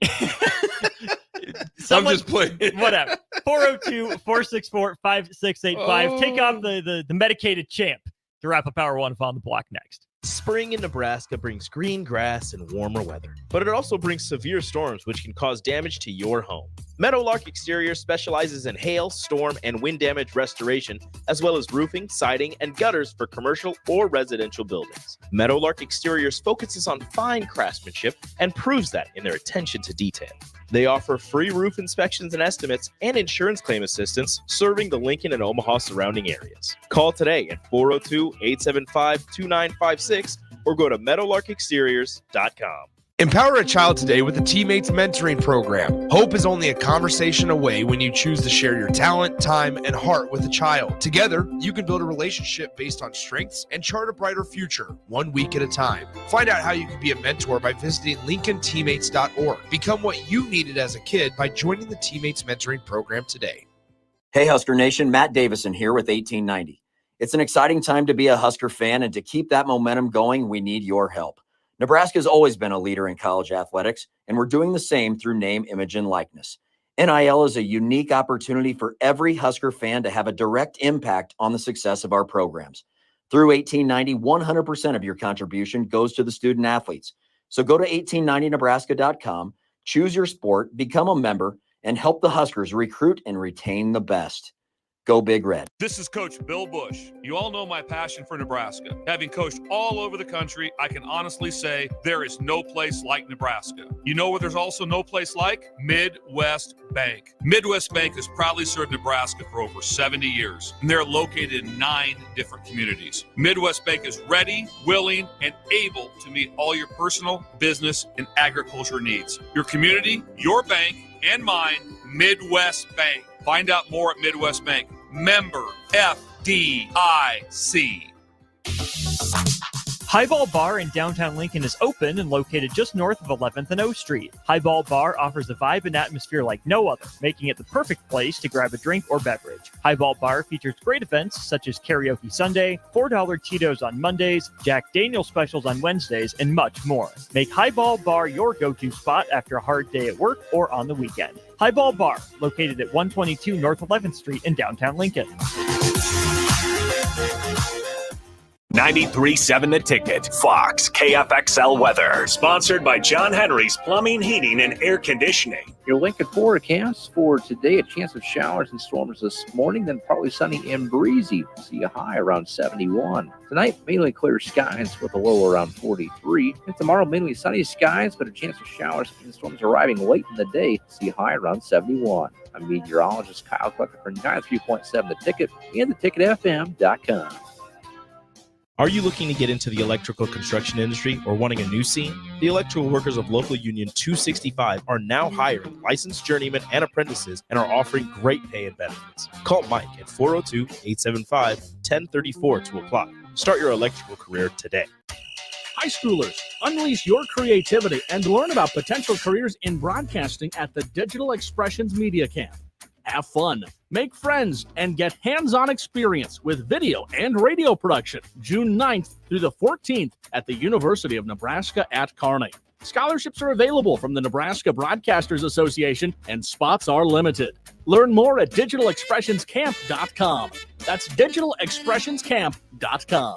I'm just playing. Whatever. 402-464-5685. Take off the medicated champ to wrap up Hour 1 on the block next. Spring in Nebraska brings green grass and warmer weather, but it also brings severe storms which can cause damage to your home. Meadowlark Exterior specializes in hail, storm, and wind damage restoration, as well as roofing, siding, and gutters for commercial or residential buildings. Meadowlark Exteriors focuses on fine craftsmanship and proves that in their attention to detail. They offer free roof inspections and estimates and insurance claim assistance, serving the Lincoln and Omaha surrounding areas. Call today at 402-875-2956 or go to meadowlarkexteriors.com. Empower a child today with the Teammates Mentoring Program. Hope is only a conversation away when you choose to share your talent, time, and heart with a child. Together, you can build a relationship based on strengths and chart a brighter future, 1 week at a time. Find out how you can be a mentor by visiting LincolnTeammates.org. Become what you needed as a kid by joining the Teammates Mentoring Program today. Hey, Husker Nation, Matt Davison here with 1890. It's an exciting time to be a Husker fan, and to keep that momentum going, we need your help. Nebraska has always been a leader in college athletics, and we're doing the same through name, image, and likeness. NIL is a unique opportunity for every Husker fan to have a direct impact on the success of our programs. Through 1890, 100% of your contribution goes to the student athletes. So go to 1890nebraska.com, choose your sport, become a member, and help the Huskers recruit and retain the best. Go Big Red. This is Coach Bill Bush. You all know my passion for Nebraska. Having coached all over the country, I can honestly say there is no place like Nebraska. You know where there's also no place like? Midwest Bank. Midwest Bank has proudly served Nebraska for over 70 years, and they're located in 9 different communities. Midwest Bank is ready, willing, and able to meet all your personal, business, and agriculture needs. Your community, your bank, and mine, Midwest Bank. Find out more at Midwest Bank. Member FDIC. Highball Bar in downtown Lincoln is open and located just north of 11th and O Street. Highball Bar offers a vibe and atmosphere like no other, making it the perfect place to grab a drink or beverage. Highball Bar features great events such as Karaoke Sunday, $4 Tito's on Mondays, Jack Daniel's specials on Wednesdays, and much more. Make Highball Bar your go-to spot after a hard day at work or on the weekend. Highball Bar, located at 122 North 11th Street in downtown Lincoln. 93.7 The Ticket, Fox, KFXL weather. Sponsored by John Henry's Plumbing, Heating, and Air Conditioning. Your Lincoln forecast for today, a chance of showers and storms this morning, then partly sunny and breezy. See a high around 71. Tonight, mainly clear skies with a low around 43. And tomorrow, mainly sunny skies, but a chance of showers and storms arriving late in the day. See a high around 71. I'm meteorologist Kyle Clucker for 93.7 The Ticket and theticketfm.com. Are you looking to get into the electrical construction industry or wanting a new scene? The electrical workers of Local Union 265 are now hiring licensed journeymen and apprentices and are offering great pay and benefits. Call Mike at 402-875-1034 to apply. Start your electrical career today. High schoolers, unleash your creativity and learn about potential careers in broadcasting at the Digital Expressions Media Camp. Have fun, make friends, and get hands-on experience with video and radio production June 9th through the 14th at the University of Nebraska at Kearney. Scholarships are available from the Nebraska Broadcasters Association, and spots are limited. Learn more at digitalexpressionscamp.com. That's digitalexpressionscamp.com.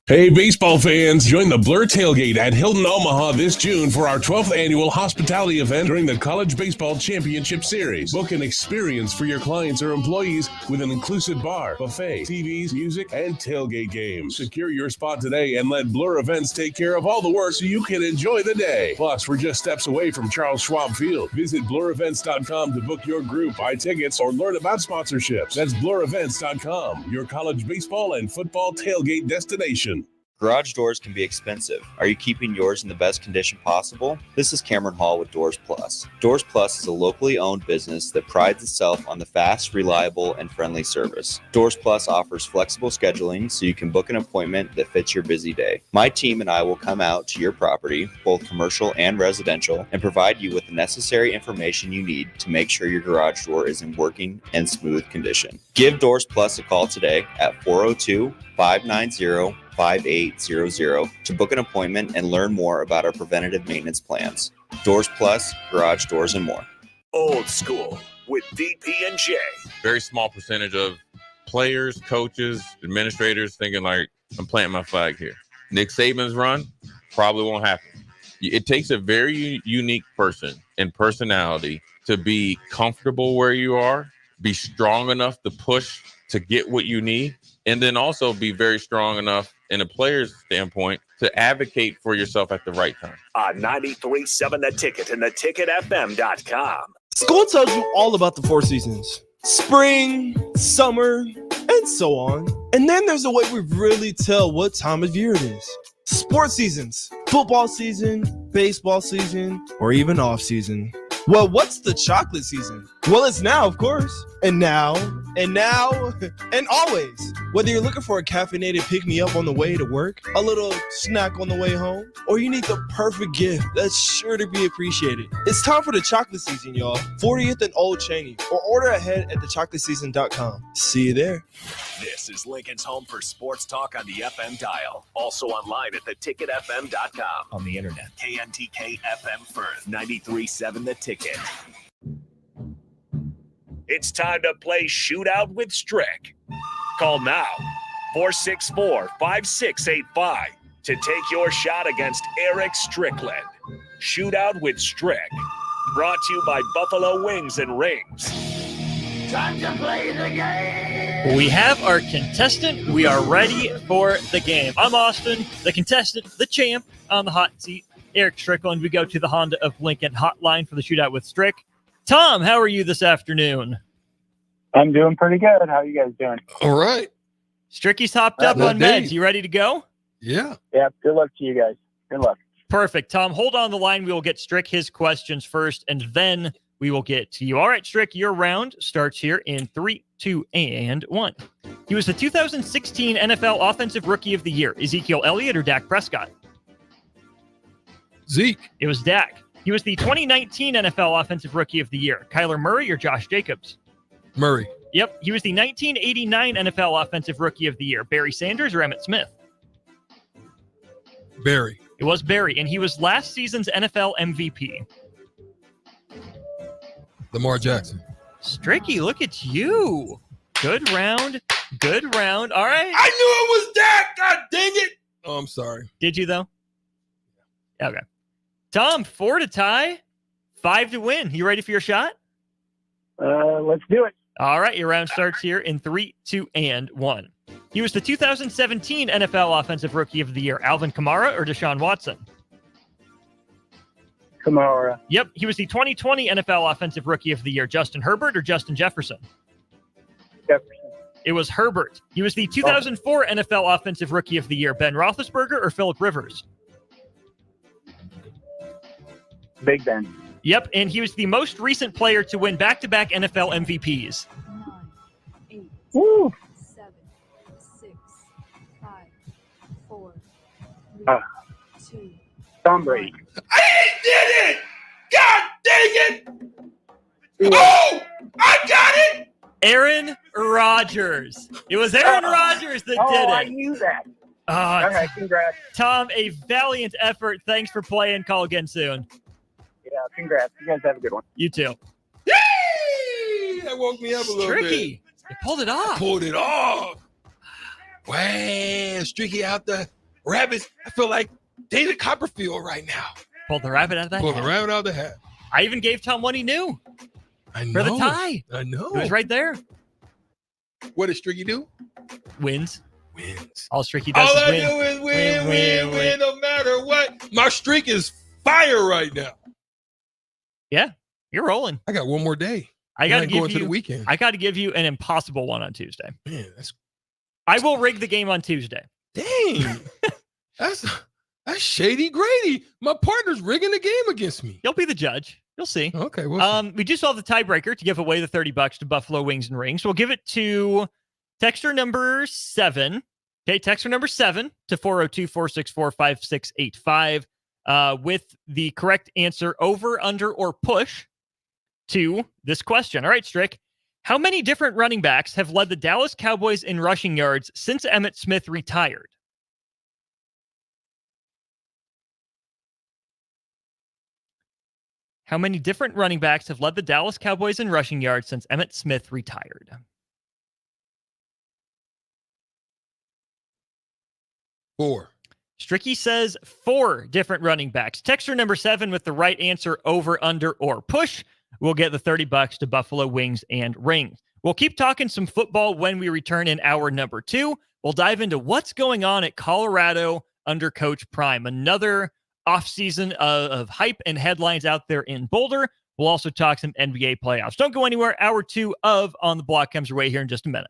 Hey, baseball fans, join the Blur Tailgate at Hilton Omaha this June for our 12th annual hospitality event during the College Baseball Championship Series. Book an experience for your clients or employees with an inclusive bar, buffet, TVs, music, and tailgate games. Secure your spot today and let Blur Events take care of all the work so you can enjoy the day. Plus, we're just steps away from Charles Schwab Field. Visit blurevents.com to book your group, buy tickets, or learn about sponsorships. That's blurevents.com, your college baseball and football tailgate destination. Garage doors can be expensive. Are you keeping yours in the best condition possible? This is Cameron Hall with Doors Plus. Doors Plus is a locally owned business that prides itself on the fast, reliable, and friendly service. Doors Plus offers flexible scheduling so you can book an appointment that fits your busy day. My team and I will come out to your property, both commercial and residential, and provide you with the necessary information you need to make sure your garage door is in working and smooth condition. Give Doors Plus a call today at 402-590-5800 to book an appointment and learn more about our preventative maintenance plans. Doors Plus, garage doors, and more. Old School with DP and J. Very small percentage of players, coaches, administrators thinking like, I'm planting my flag here. Nick Saban's run probably won't happen. It takes a very unique person and personality to be comfortable where you are, be strong enough to push to get what you need, and then also be very strong enough in a player's standpoint to advocate for yourself at the right time. On 93.7 The Ticket and theticketfm.com. School tells you all about the 4 seasons: spring, summer, and so on. And then there's a way we really tell what time of year it is. Sports seasons: football season, baseball season, or even off season. Well, what's the chocolate season? Well, it's now, of course. And now, and always. Whether you're looking for a caffeinated pick-me-up on the way to work, a little snack on the way home, or you need the perfect gift that's sure to be appreciated, it's time for the chocolate season, y'all. 40th and Old Cheney, or order ahead at thechocolatseason.com. See you there. This is Lincoln's home for sports talk on the FM dial. Also online at theticketfm.com. On the internet, KNTK FM Firth, 93.7 The Ticket. It's time to play Shootout with Strick. Call now, 464-5685, to take your shot against Erick Strickland. Shootout with Strick. Brought to you by Buffalo Wings and Rings. Time to play the game. We have our contestant. We are ready for the game. I'm Austin, the contestant, the champ on the hot seat, Erick Strickland. We go to the Honda of Lincoln hotline for the Shootout with Strick. Tom, how are you this afternoon? I'm doing pretty good. How are you guys doing? All right. Stricky's hopped up on meds. You ready to go? Yeah. Yeah. Good luck to you guys. Good luck. Perfect. Tom, hold on the line. We will get Strick his questions first, and then we will get to you. All right, Strick, your round starts here in 3, 2, and 1. He was the 2016 NFL Offensive Rookie of the Year. Ezekiel Elliott or Dak Prescott? Zeke. It was Dak. He was the 2019 NFL Offensive Rookie of the Year. Kyler Murray or Josh Jacobs? Murray. Yep. He was the 1989 NFL Offensive Rookie of the Year. Barry Sanders or Emmitt Smith? Barry. It was Barry, and he was last season's NFL MVP. Lamar Jackson. Stricky, look at you. Good round. Good round. All right. I knew it was Dak. God dang it. Oh, I'm sorry. Did you, though? Okay. Tom, 4 to tie, 5 to win. You ready for your shot? Let's do it. All right. Your round starts here in 3, 2, and 1. He was the 2017 NFL Offensive Rookie of the Year. Alvin Kamara or Deshaun Watson? Kamara. Yep. He was the 2020 NFL Offensive Rookie of the Year. Justin Herbert or Justin Jefferson? Jefferson. It was Herbert. He was the 2004 NFL Offensive Rookie of the Year. Ben Roethlisberger or Phillip Rivers? Big Ben. Yep, and he was the most recent player to win back-to-back NFL MVPs. 9, 8, Woo. 7, 6, 5, 4, 3, 2. Tom Brady. I did it! God dang it! Oh! I got it! Aaron Rodgers. It was Aaron Rodgers that did it. I knew that. Okay, congrats. Tom, a valiant effort. Thanks for playing. Call again soon. Yeah, congrats. You guys have a good one. You too. Yay! That woke me up a little bit. Tricky. You pulled it off. Pulled it off. Wow, Stricky out the rabbits. I feel like David Copperfield right now. Pulled the rabbit out of that Pulled hat. the rabbit out of the hat. I even gave Tom what he knew. I know. For the tie. I know. It was right there. What does Stricky do? Wins. Wins. All Stricky does All is I win. do is win, no matter what. My streak is fire right now. Yeah, you're rolling. I got one more day. I got to give going you to the weekend. I got to give you an impossible one on Tuesday. Man, that's I will rig the game on Tuesday. dang. That's Shady Grady. My partner's rigging the game against me. You'll be the judge. You'll see. Okay. We'll see. We do still have the tiebreaker to give away the $30 to Buffalo Wings and Rings. We'll give it to texter number 7. Okay, texter number 7 to 402-464-5685 with the correct answer over, under, or push to this question. All right, Strick. How many different running backs have led the Dallas Cowboys in rushing yards since Emmitt Smith retired? How many different running backs have led the Dallas Cowboys in rushing yards since Emmitt Smith retired? Four. Stricky says 4 different running backs. Texter number 7 with the right answer, over, under, or push, will get the $30 to Buffalo Wings and Rings. We'll keep talking some football when we return in hour number 2. We'll dive into what's going on at Colorado under Coach Prime. Another offseason of hype and headlines out there in Boulder. We'll also talk some NBA playoffs. Don't go anywhere. Hour 2 of On the Block comes your way here in just a minute.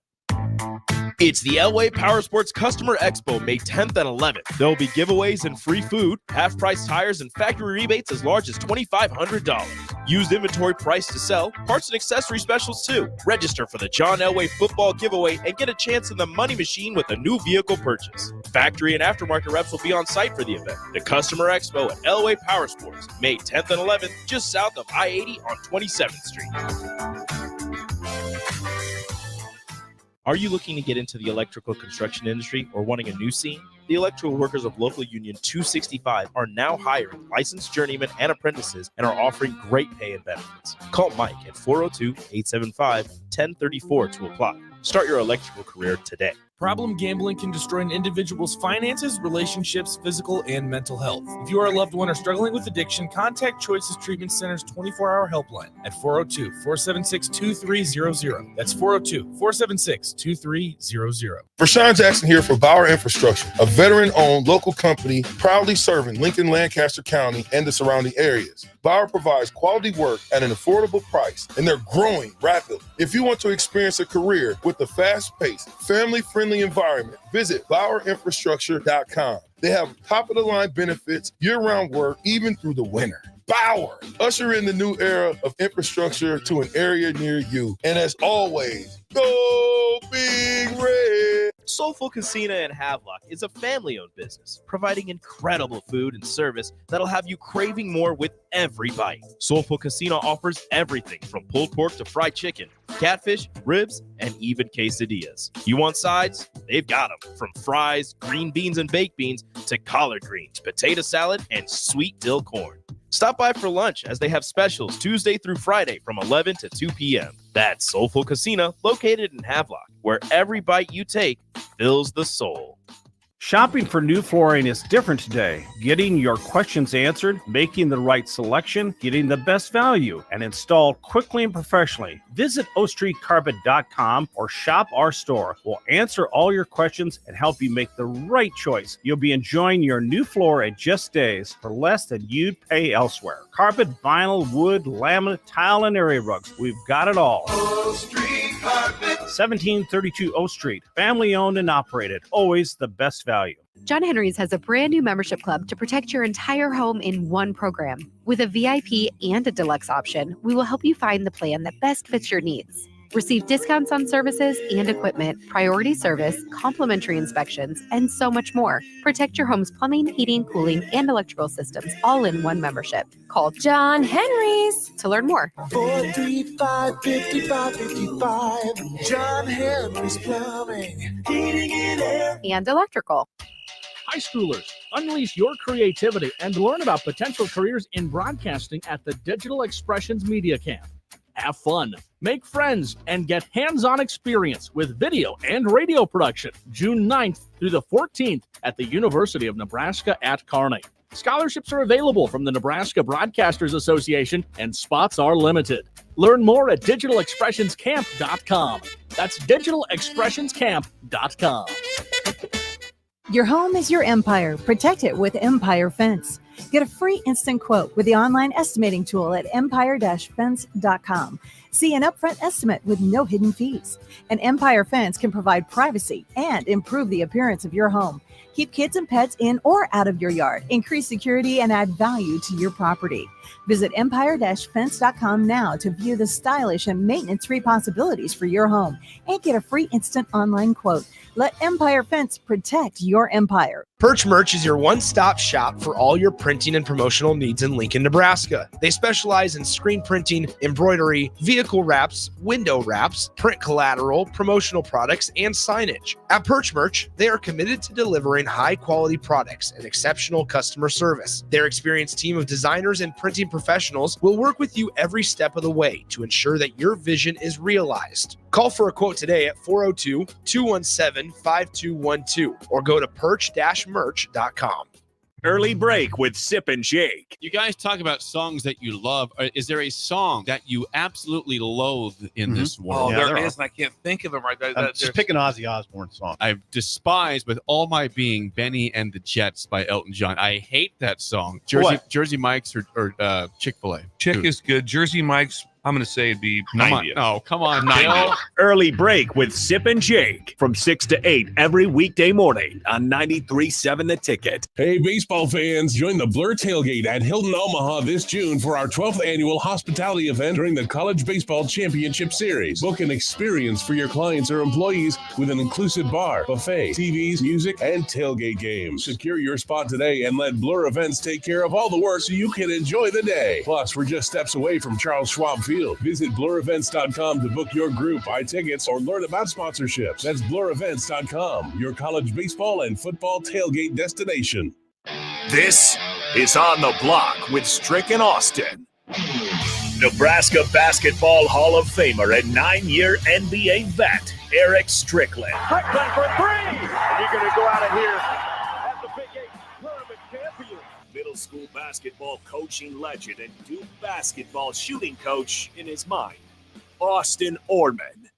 It's the LA Power Sports Customer Expo, May 10th and 11th. There will be giveaways and free food, half-price tires, and factory rebates as large as $2,500. Used inventory price to sell, parts and accessory specials too. Register for the John Elway football giveaway and get a chance in the money machine with a new vehicle purchase. Factory and aftermarket reps will be on site for the event. The Customer Expo at LA Power Sports, May 10th and 11th, just south of I-80 on 27th Street. Are you looking to get into the electrical construction industry or wanting a new scene? The electrical workers of local union 265 are now hiring licensed journeymen and apprentices and are offering great pay and benefits. Call Mike at 402-875-1034 to apply. Start your electrical career today. Problem gambling can destroy an individual's finances, relationships, physical, and mental health. If you or a loved one are struggling with addiction, contact Choices Treatment Center's 24-hour helpline at 402-476-2300. That's 402-476-2300. Rashawn Jackson here for Bauer Infrastructure, a veteran-owned local company proudly serving Lincoln, Lancaster County, and the surrounding areas. Bauer provides quality work at an affordable price, and they're growing rapidly. If you want to experience a career with a fast-paced, family-friendly environment, visit BauerInfrastructure.com. They have top-of-the-line benefits, year-round work, even through the winter. Bauer, usher in the new era of infrastructure to an area near you. And as always, go Big Red! Soulful Casino in Havelock is a family-owned business, providing incredible food and service that'll have you craving more with every bite. Soulful Casino offers everything from pulled pork to fried chicken, catfish, ribs, and even quesadillas. You want sides? They've got them. From fries, green beans and baked beans, to collard greens, potato salad, and sweet dill corn. Stop by for lunch as they have specials Tuesday through Friday from 11 to 2 p.m. That's Soulful Casino, located in Havelock, where every bite you take fills the soul. Shopping for new flooring is different today. Getting your questions answered, making the right selection, getting the best value, and installed quickly and professionally. Visit ostreetcarpet.com or shop our store. We'll answer all your questions and help you make the right choice. You'll be enjoying your new floor in just days for less than you'd pay elsewhere. Carpet, vinyl, wood, laminate, tile, and area rugs. We've got it all. O Street Carpet. 1732 O Street. Family owned and operated. Always the best value. John Henry's has a brand new membership club to protect your entire home in one program. With a VIP and a deluxe option, we will help you find the plan that best fits your needs. Receive discounts on services and equipment, priority service, complimentary inspections, and so much more. Protect your home's plumbing, heating, cooling, and electrical systems all in one membership. Call John Henry's to learn more. 435-5555. John Henry's Plumbing, Heating and Air. And electrical. High schoolers, unleash your creativity and learn about potential careers in broadcasting at the Digital Expressions Media Camp. Have fun, make friends, and get hands-on experience with video and radio production June 9th through the 14th at the University of Nebraska at Kearney. Scholarships are available from the Nebraska Broadcasters Association, and spots are limited. Learn more at digitalexpressionscamp.com. That's digitalexpressionscamp.com. Your home is your empire. Protect it with Empire Fence. Get a free instant quote with the online estimating tool at empire-fence.com. See an upfront estimate with no hidden fees. An Empire Fence can provide privacy and improve the appearance of your home. Keep kids and pets in or out of your yard. Increase security and add value to your property. Visit empire-fence.com now to view the stylish and maintenance-free possibilities for your home and get a free instant online quote. Let Empire Fence protect your empire. Perch Merch is your one-stop shop for all your printing and promotional needs in Lincoln, Nebraska. They specialize in screen printing, embroidery, vehicle wraps, window wraps, print collateral, promotional products, and signage. At Perch Merch, they are committed to delivering high-quality products and exceptional customer service. Their experienced team of designers and printing professionals will work with you every step of the way to ensure that your vision is realized. Call for a quote today at 402-217-5212 or go to perch-merch.com. Early break with Sip and Jake. You guys talk about songs that you love. Is there a song that you absolutely loathe in this world? Oh, there is, and I can't think of them right now. I'm just picking Ozzy Osbourne song. I despise with all my being Benny and the Jets by Elton John. I hate that song. Jersey Mike's or Chick-fil-A. Chick is good. Jersey Mike's, I'm going to say it'd be 90. Come on, Bill. Early break with Sip and Jake from 6 to 8 every weekday morning on 93.7 The Ticket. Hey, baseball fans, join the Blur Tailgate at Hilton Omaha this June for our 12th annual hospitality event during the College Baseball Championship Series. Book an experience for your clients or employees with an inclusive bar, buffet, TVs, music, and tailgate games. Secure your spot today and let Blur Events take care of all the work so you can enjoy the day. Plus, we're just steps away from Charles Schwab Field. Visit blurevents.com to book your group, buy tickets, or learn about sponsorships. That's blurevents.com, your college baseball and football tailgate destination. This is On the Block with Strick and Austin. Nebraska Basketball Hall of Famer and 9-year NBA vet, Erick Strickland. Strickland for three. And you're going to go out of here as the Big 8 tournament champion. Middle school basketball coaching legend and Duke basketball shooting coach in his mind, Austin Orman.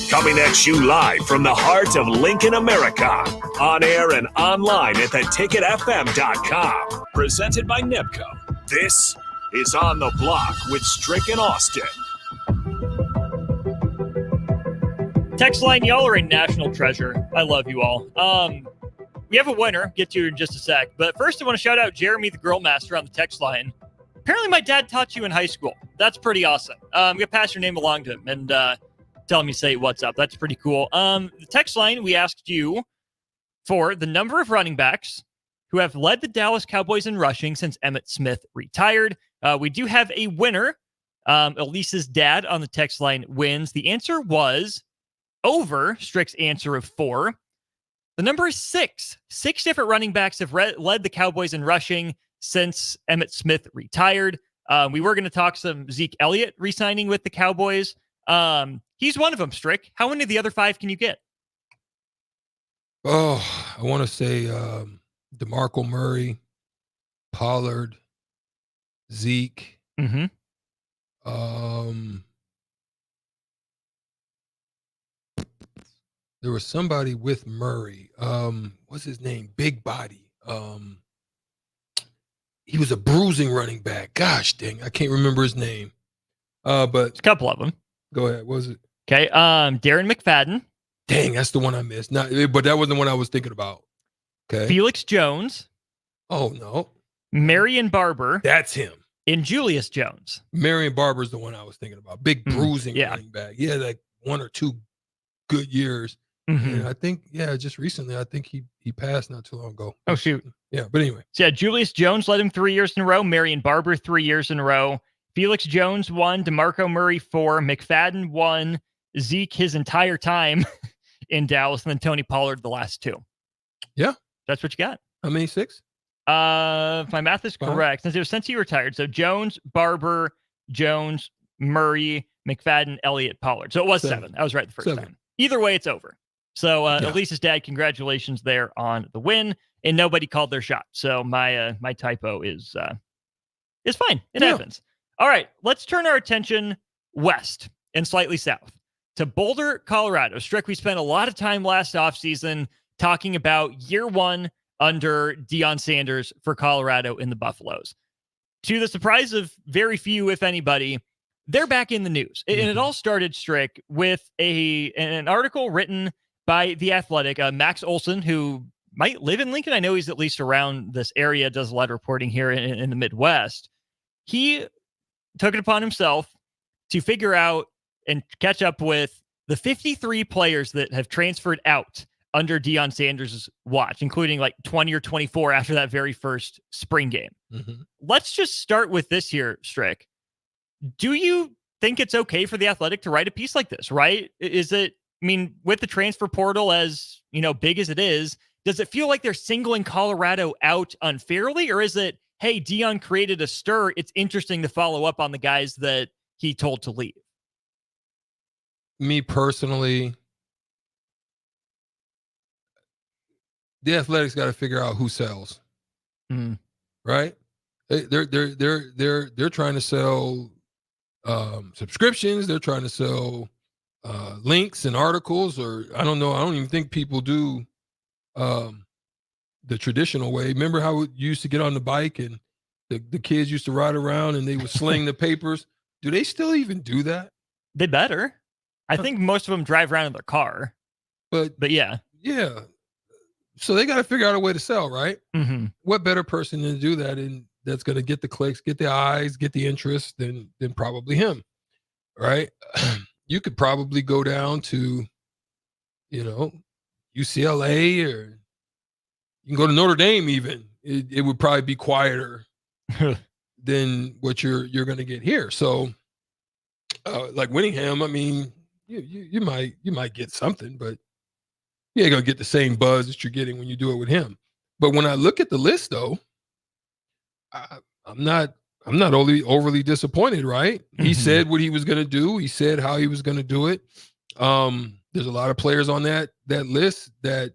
Coming at you live from the heart of Lincoln, America. On air and online at theticketfm.com. Presented by NEBCO. This is On the Block with Strick and Austin. Text line, y'all are a national treasure. I love you all. We have a winner. Get to you in just a sec. But first, I want to shout out Jeremy, the Grill Master, on the text line. Apparently, my dad taught you in high school. That's pretty awesome. I'm going to pass your name along to him and tell him you say what's up. That's pretty cool. The text line, we asked you for the number of running backs who have led the Dallas Cowboys in rushing since Emmitt Smith retired. We do have a winner. Elise's dad on the text line wins. The answer was over Strick's answer of 4. The number is 6. 6 different running backs have led the Cowboys in rushing since Emmitt Smith retired. We were going to talk some Zeke Elliott re-signing with the Cowboys. He's one of them, Strick. How many of the other 5 can you get? Oh, I want to say DeMarco Murray, Pollard, Zeke. Mm-hmm. There was somebody with Murray. What's his name? Big body. He was a bruising running back. Gosh dang, I can't remember his name. But a couple of them. Go ahead. What was it? Okay. Darren McFadden. Dang, that's the one I missed. But that wasn't the one I was thinking about. Okay. Felix Jones. Oh no. Marion Barber. That's him. And Julius Jones. Marion Barber's the one I was thinking about. Big bruising running back. Yeah, like 1 or 2 good years. Mm-hmm. And I think, just recently, I think he passed not too long ago. Oh, shoot. Yeah, but anyway. So, Julius Jones led him 3 years in a row. Marion Barber 3 years in a row. Felix Jones 1. DeMarco Murray 4. McFadden 1. Zeke his entire time in Dallas. And then Tony Pollard the last 2. Yeah. That's what you got. How many? 6? If my math is correct, since he retired. So, Jones, Barber, Jones, Murray, McFadden, Elliott, Pollard. So, it was 7. I was right the first time. Either way, it's over. So, Elise's dad, congratulations there on the win. And nobody called their shot. So, my typo is fine. It happens. All right, let's turn our attention west and slightly south to Boulder, Colorado. Strick, we spent a lot of time last offseason talking about year 1 under Deion Sanders for Colorado in the Buffaloes. To the surprise of very few, if anybody, they're back in the news. And it all started, Strick, with an article written by The Athletic, Max Olson, who might live in Lincoln. I know he's at least around this area, does a lot of reporting here in the Midwest. He took it upon himself to figure out and catch up with the 53 players that have transferred out under Deion Sanders' watch, including like 20 or 24 after that very first spring game. Let's just start with this here, Strick. Do you think it's okay for The Athletic to write a piece like this, right? Is it, I mean, with the transfer portal as, big as it is, does it feel like they're singling Colorado out unfairly? Or is it, hey, Deion created a stir, it's interesting to follow up on the guys that he told to leave? Me personally, The Athletic's got to figure out who sells, right? They're trying to sell subscriptions. They're trying to sell links and articles, or I don't know. I don't even think people do the traditional way. Remember how you used to get on the bike and the kids used to ride around and they would sling the papers? Do they still even do that? They better. I think most of them drive around in their car. But yeah. Yeah. So they got to figure out a way to sell, right? What better person to do that and that's going to get the clicks, get the eyes, get the interest than probably him, right? You could probably go down to, UCLA, or you can go to Notre Dame even. It would probably be quieter than what you're going to get here. So like Winningham, I mean, you might get something, but you ain't gonna get the same buzz that you're getting when you do it with him. But when I look at the list, though, I'm not overly disappointed. Right? He said what he was gonna do. He said how he was gonna do it. There's a lot of players on that list that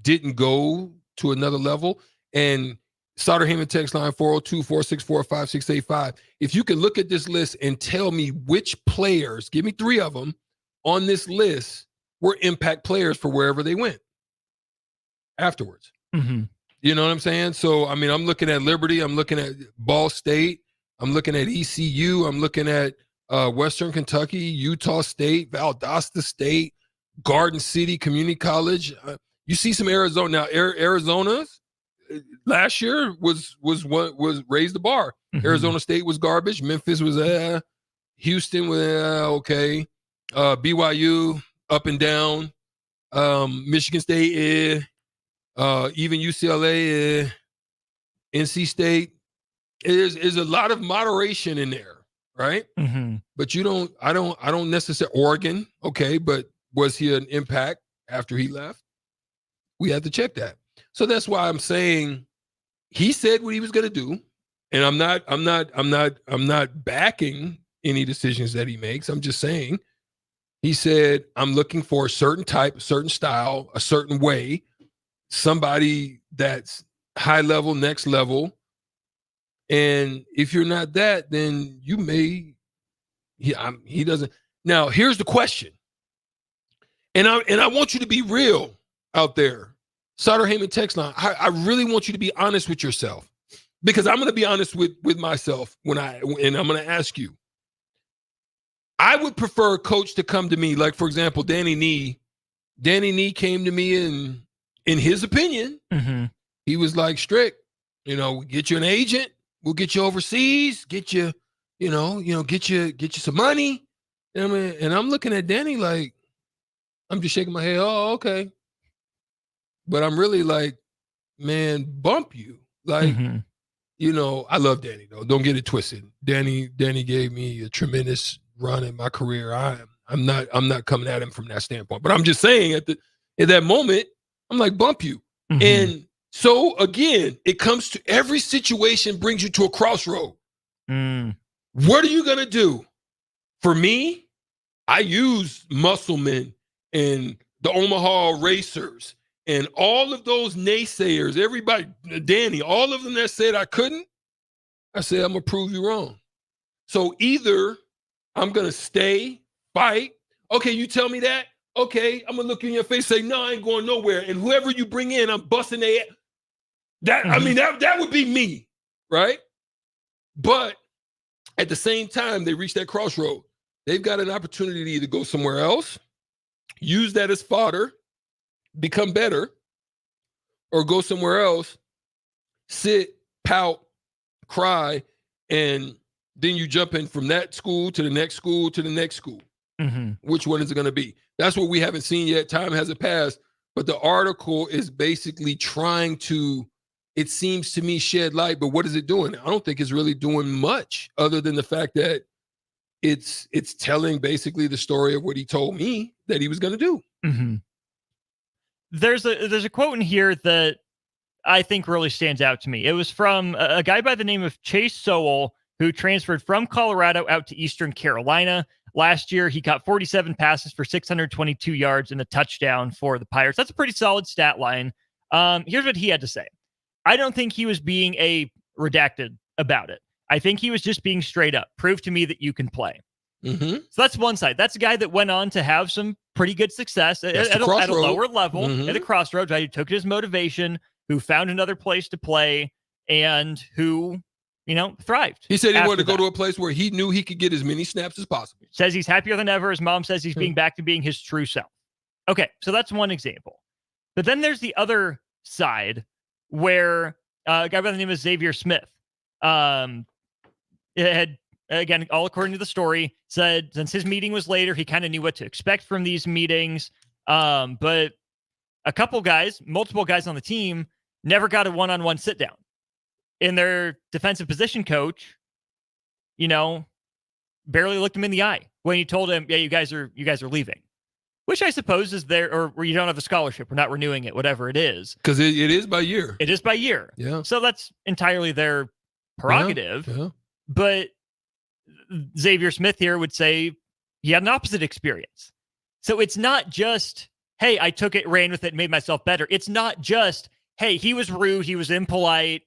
didn't go to another level. And Sauter Heyman text line 402-464-5685. If you can look at this list and tell me which players, give me 3 of them on this list, were impact players for wherever they went afterwards. You know what I'm saying? So, I mean, I'm looking at Liberty. I'm looking at Ball State. I'm looking at ECU. I'm looking at Western Kentucky, Utah State, Valdosta State, Garden City Community College. You see some Arizona. Now, Arizona last year was raised the bar. Arizona State was garbage. Memphis was Houston was okay. BYU, up and down. Michigan State, even UCLA, NC State. There's a lot of moderation in there, right? But I don't necessarily, Oregon, okay, but was he an impact after he left? We had to check that. So that's why I'm saying he said what he was going to do, and I'm not backing any decisions that he makes. I'm just saying. He said, I'm looking for a certain type, a certain style, a certain way, somebody that's high level, next level. And if you're not that, then you may, he doesn't. Now, here's the question. And I want you to be real out there. Sauter Heyman text line. I really want you to be honest with yourself, because I'm going to be honest with myself and I'm going to ask you. I would prefer a coach to come to me, like, for example, Danny Nee. Danny Nee came to me and in his opinion, he was like, Strick, get you an agent. We'll get you overseas, get you, get you some money. And I'm looking at Danny like, I'm just shaking my head. Oh, okay. But I'm really like, man, bump you. Like, I love Danny though. Don't get it twisted. Danny gave me a tremendous run in my career. I'm not coming at him from that standpoint, but I'm just saying at that moment, I'm like, bump you. And so again, it comes to every situation brings you to a crossroad. What are you going to do? For me, I use Musselman and the Omaha Racers and all of those naysayers, everybody, Danny, all of them that said I couldn't, I said, I'm going to prove you wrong. So either I'm going to stay, fight. Okay, you tell me that. Okay, I'm gonna look you in your face, say, no, I ain't going nowhere. And whoever you bring in, I'm busting their ass. That would be me, right? But at the same time, they reach that crossroad. They've got an opportunity to either go somewhere else, use that as fodder, become better, or go somewhere else, sit, pout, cry, and then you jump in from that school to the next school to the next school. Which one is it going to be? That's what we haven't seen yet. Time hasn't passed. But the article is basically trying to, it seems to me, shed light. But what is it doing? I don't think it's really doing much other than the fact that it's telling basically the story of what he told me that he was going to do. There's a quote in here that I think really stands out to me. It was from a guy by the name of Chase Sowell, who transferred from Colorado out to Eastern Carolina. Last year, he caught 47 passes for 622 yards and a touchdown for the Pirates. That's a pretty solid stat line. Here's what he had to say. I don't think he was being redacted about it. I think he was just being straight up. Prove to me that you can play. So that's one side. That's a guy that went on to have some pretty good success at a lower level, at a crossroads, right? Who took his motivation, who found another place to play, and who, thrived. He said he wanted to go to a place where he knew he could get as many snaps as possible. Says he's happier than ever. His mom says he's being back to being his true self. Okay, so that's one example. But then there's the other side where a guy by the name of Xavier Smith had, again, all according to the story, said since his meeting was later, he kind of knew what to expect from these meetings. But multiple guys on the team never got a one-on-one sit down. And their defensive position coach, barely looked him in the eye when he told him, yeah, you guys are leaving. Which I suppose is there, or where you don't have a scholarship, we're not renewing it, whatever it is. Because it is by year. It is by year. Yeah. So that's entirely their prerogative. Yeah. But Xavier Smith here would say he had an opposite experience. So it's not just, hey, I took it, ran with it, made myself better. It's not just, hey, he was rude, he was impolite,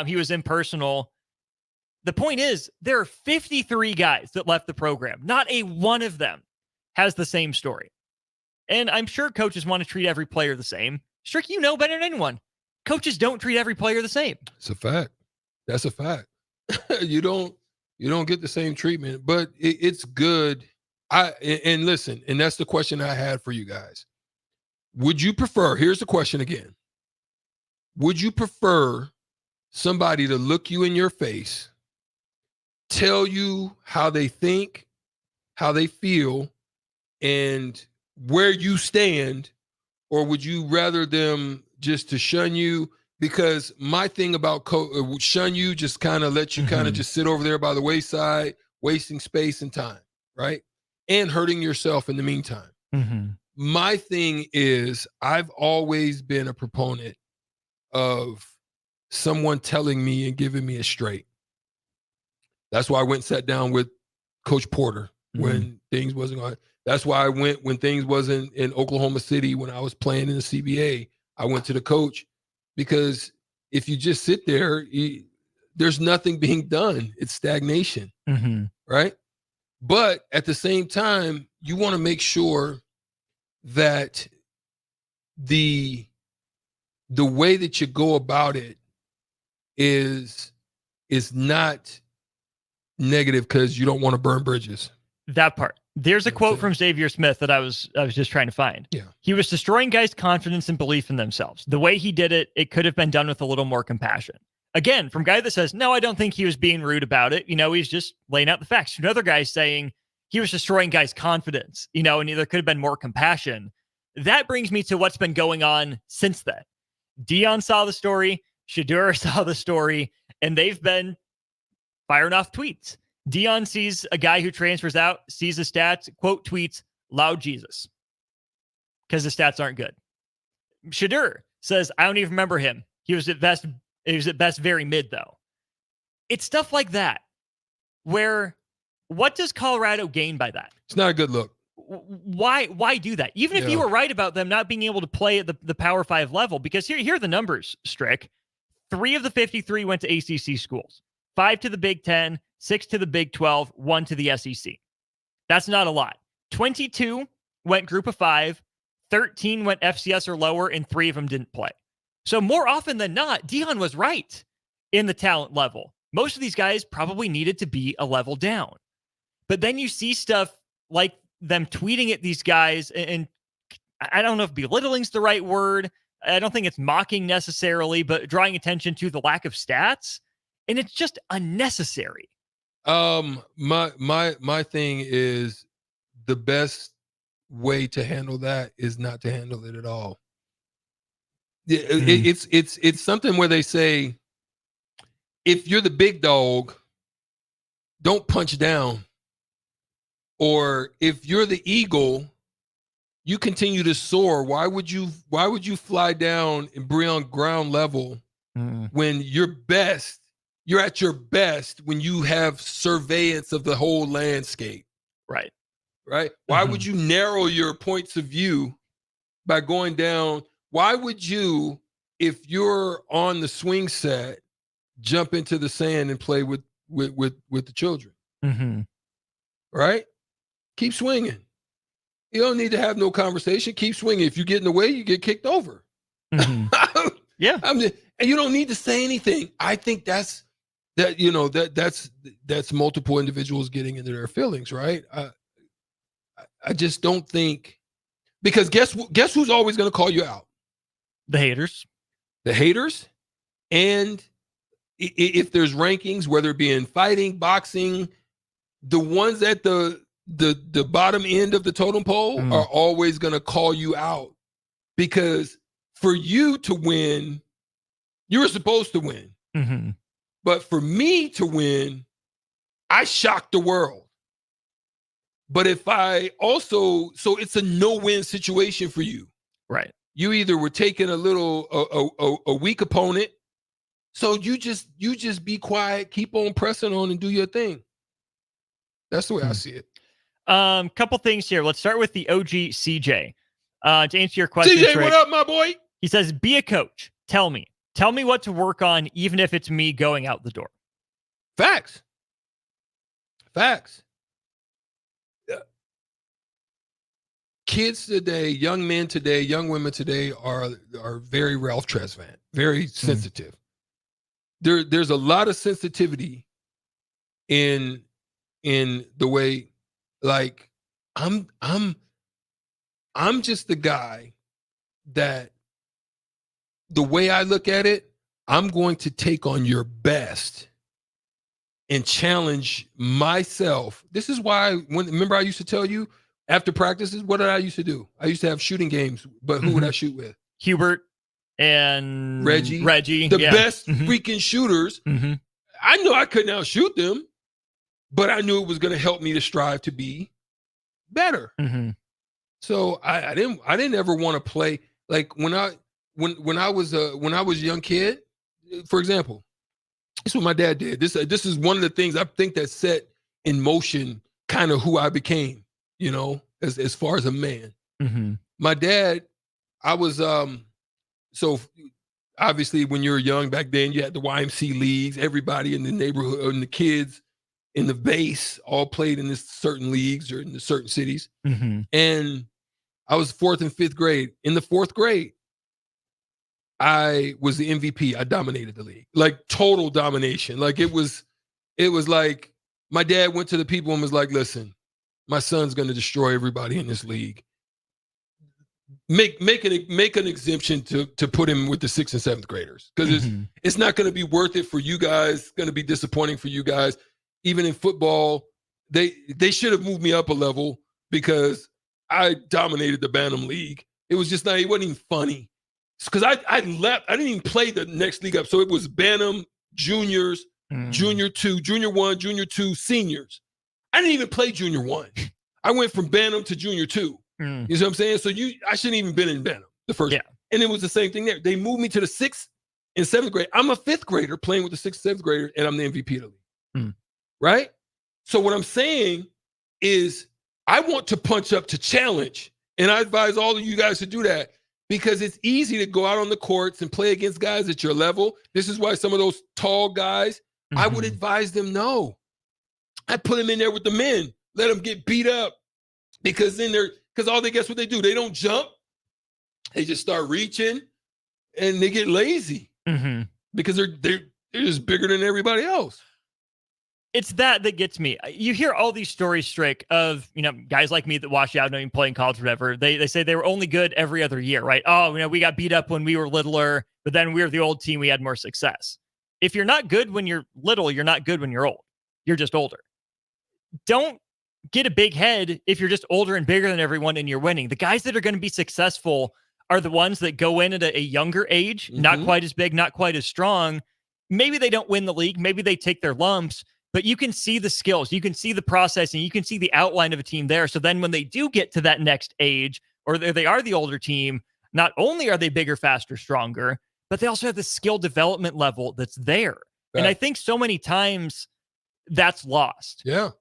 he was impersonal. The point is, there are 53 guys that left the program. Not a one of them has the same story. And I'm sure coaches want to treat every player the same. Strick, you know better than anyone. Coaches don't treat every player the same. It's a fact. That's a fact. You don't get the same treatment, but it's good. And listen, and that's the question I had for you guys. Would you prefer, here's the question again. Would you prefer somebody to look you in your face, tell you how they think, how they feel, and where you stand, or would you rather them just to shun you? Because my thing about shun you, just kind of let you kind of just sit over there by the wayside, wasting space and time, right? And hurting yourself in the meantime. My thing is, I've always been a proponent of someone telling me and giving me a straight. That's why I went and sat down with Coach Porter when things wasn't going. That's why I went when things wasn't in Oklahoma City when I was playing in the CBA. I went to the coach because if you just sit there, there's nothing being done. It's stagnation, right? But at the same time, you want to make sure that the way that you go about it is not negative because you don't want to burn bridges. That part. There's a quote from Xavier Smith that I was just trying to find. Yeah. He was destroying guys' confidence and belief in themselves. The way he did it, it could have been done with a little more compassion. Again, from a guy that says, no, I don't think he was being rude about it. He's just laying out the facts. Another guy saying he was destroying guys' confidence, and there could have been more compassion. That brings me to what's been going on since then. Dion saw the story, Shedeur saw the story, and they've been firing off tweets. Dion sees a guy who transfers out, sees the stats, quote tweets, loud Jesus, because the stats aren't good. Shedeur says, I don't even remember him. He was at best very mid, though. It's stuff like that, where what does Colorado gain by that? It's not a good look. Why do that? Even if you were right about them not being able to play at the Power 5 level, because here are the numbers, Strick. 3 of the 53 went to ACC schools, 5 to the Big 10, 6 to the Big 12, 1 to the SEC. That's not a lot. 22 went group of 5, 13 went FCS or lower, and 3 of them didn't play. So more often than not, Dion was right in the talent level. Most of these guys probably needed to be a level down. But then you see stuff like them tweeting at these guys, and I don't know if belittling's the right word. I don't think it's mocking necessarily, but drawing attention to the lack of stats, and it's just unnecessary. My thing is the best way to handle that is not to handle it at all. It's something where they say, if you're the big dog, don't punch down. Or if you're the eagle, you continue to soar. Why would you fly down and be on ground level when you're at your best when you have surveillance of the whole landscape? Right. Why would you narrow your points of view by going down? Why would you, if you're on the swing set, jump into the sand and play with the children? Right? Keep swinging. You don't need to have no conversation. Keep swinging. If you get in the way, you get kicked over. Yeah. And you don't need to say anything. I think that's multiple individuals getting into their feelings, right? I just don't think, because guess who's always going to call you out? The haters. The haters. And if there's rankings, whether it be in fighting, boxing, the ones at the bottom end of the totem pole are always going to call you out, because for you to win, you were supposed to win. But for me to win, I shocked the world. But if I also, so it's a no-win situation for you. Right. You either were taking a weak opponent, so you just be quiet, keep on pressing on and do your thing. That's the way I see it. Couple things here. Let's start with the OG CJ. To answer your question, CJ, Rick, what up, my boy? He says, be a coach. Tell me what to work on, even if it's me going out the door. Facts. Kids today, young men today, young women today are very Ralph Tresvant, very sensitive. There's a lot of sensitivity in the way, like, I'm just the guy that, the way I look at it, I'm going to take on your best and challenge myself. This is why, remember I used to tell you after practices, what did I used to do? I used to have shooting games, but who would I shoot with? Hubert and Reggie, the best freaking shooters. I knew I couldn't outshoot them, but I knew it was going to help me to strive to be better. So I didn't ever want to play, like when I was a young kid, for example. This is what my dad did. This is one of the things I think that set in motion kind of who I became, as far as a man. My dad, I was so obviously when you were young back then, you had the YMC leagues. Everybody in the neighborhood and the kids in the base all played in this certain leagues or in the certain cities. And I was 4th and 5th grade. In the 4th grade, I was the MVP. I dominated the league, like total domination. Like it was like my dad went to the people and was like, listen, my son's going to destroy everybody in this league. Make an exemption to put him with the 6th and 7th graders, because it's not going to be worth it for you guys. It's going to be disappointing for you guys. Even in football, they should have moved me up a level because I dominated the Bantam League. It was just it wasn't even funny. Because I left, I didn't even play the next league up. So it was Bantam, juniors, junior 2, junior 1, junior 2, seniors. I didn't even play junior 1. I went from Bantam to junior 2. You know what I'm saying? So I shouldn't even been in Bantam the first. And it was the same thing there. They moved me to the 6th and 7th grade. I'm a 5th grader playing with the 6th and 7th graders, and I'm the MVP of the league. Right? So what I'm saying is I want to punch up to challenge. And I advise all of you guys to do that. Because it's easy to go out on the courts and play against guys at your level. This is why some of those tall guys, I would advise them no. I put them in there with the men. Let them get beat up. Because then Because guess what they do? They don't jump. They just start reaching, and they get lazy because they're just bigger than everybody else. It's that gets me. You hear all these stories, Strick, of, guys like me that wash out, don't even play in college or whatever. They say they were only good every other year, right? Oh, we got beat up when we were littler, but then we were the old team. We had more success. If you're not good when you're little, you're not good when you're old. You're just older. Don't get a big head if you're just older and bigger than everyone and you're winning. The guys that are going to be successful are the ones that go in at a younger age, not quite as big, not quite as strong. Maybe they don't win the league. Maybe they take their lumps. But you can see the skills, you can see the process, and you can see the outline of a team there. So then when they do get to that next age, or they are the older team, not only are they bigger, faster, stronger, but they also have the skill development level that's there. Right. And I think so many times that's lost. Yeah.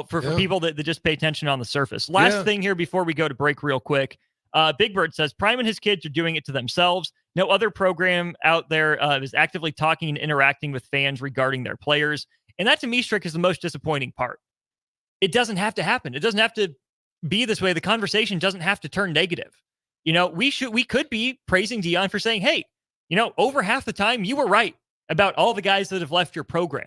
For people that just pay attention on the surface. Last thing here before we go to break real quick. Big Bird says, Prime and his kids are doing it to themselves. No other program out there is actively talking and interacting with fans regarding their players. And that, to me, Strick, is the most disappointing part. It doesn't have to happen. It doesn't have to be this way. The conversation doesn't have to turn negative. We could be praising Deion for saying, hey, over half the time you were right about all the guys that have left your program.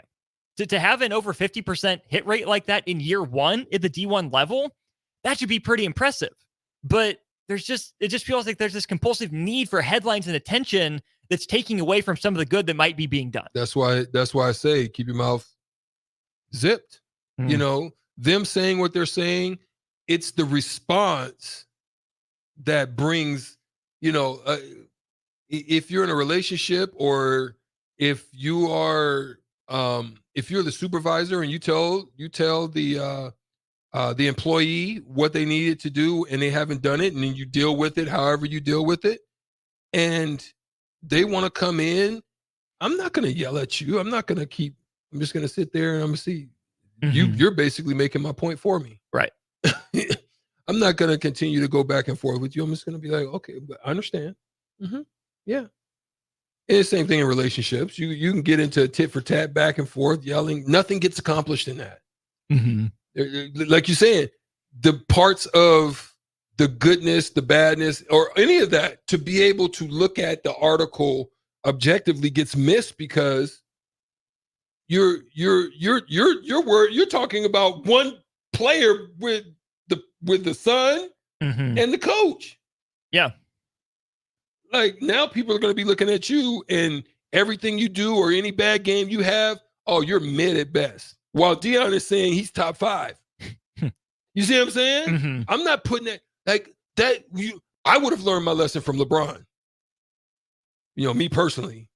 To have an over 50% hit rate like that in year one at the D1 level, that should be pretty impressive. But it just feels like there's this compulsive need for headlines and attention that's taking away from some of the good that might be being done. That's why I say keep your mouth zipped. Them saying what they're saying, it's the response that brings, if you're in a relationship, or if you are if you're the supervisor and you tell the employee what they needed to do and they haven't done it, and then you deal with it however you deal with it, and they want to come in, I'm not going to yell at you. I'm just going to sit there and I'm going to see. You're basically making my point for me. Right. I'm not going to continue to go back and forth with you. I'm just going to be like, okay, but I understand. Yeah. And the same thing in relationships. You can get into a tit for tat, back and forth, yelling. Nothing gets accomplished in that. Like you said, the parts of the goodness, the badness, or any of that, to be able to look at the article objectively gets missed because you're talking about one player with the son and the coach. Yeah. Like, now people are going to be looking at you, and everything you do or any bad game you have, oh, you're mid at best. While Deion is saying he's top 5. You see what I'm saying? I'm not putting that like that. I would have learned my lesson from LeBron. Me personally.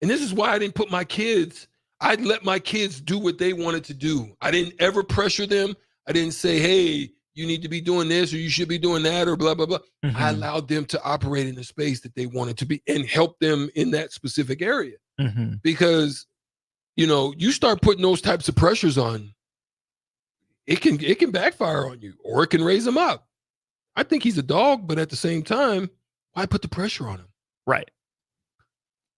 And this is why I didn't put my kids. I'd let my kids do what they wanted to do. I didn't ever pressure them. I didn't say, hey, you need to be doing this or you should be doing that or blah, blah, blah. I allowed them to operate in the space that they wanted to be and help them in that specific area. Because, you start putting those types of pressures on, it can backfire on you, or it can raise them up. I think he's a dog, but at the same time, why put the pressure on him? Right.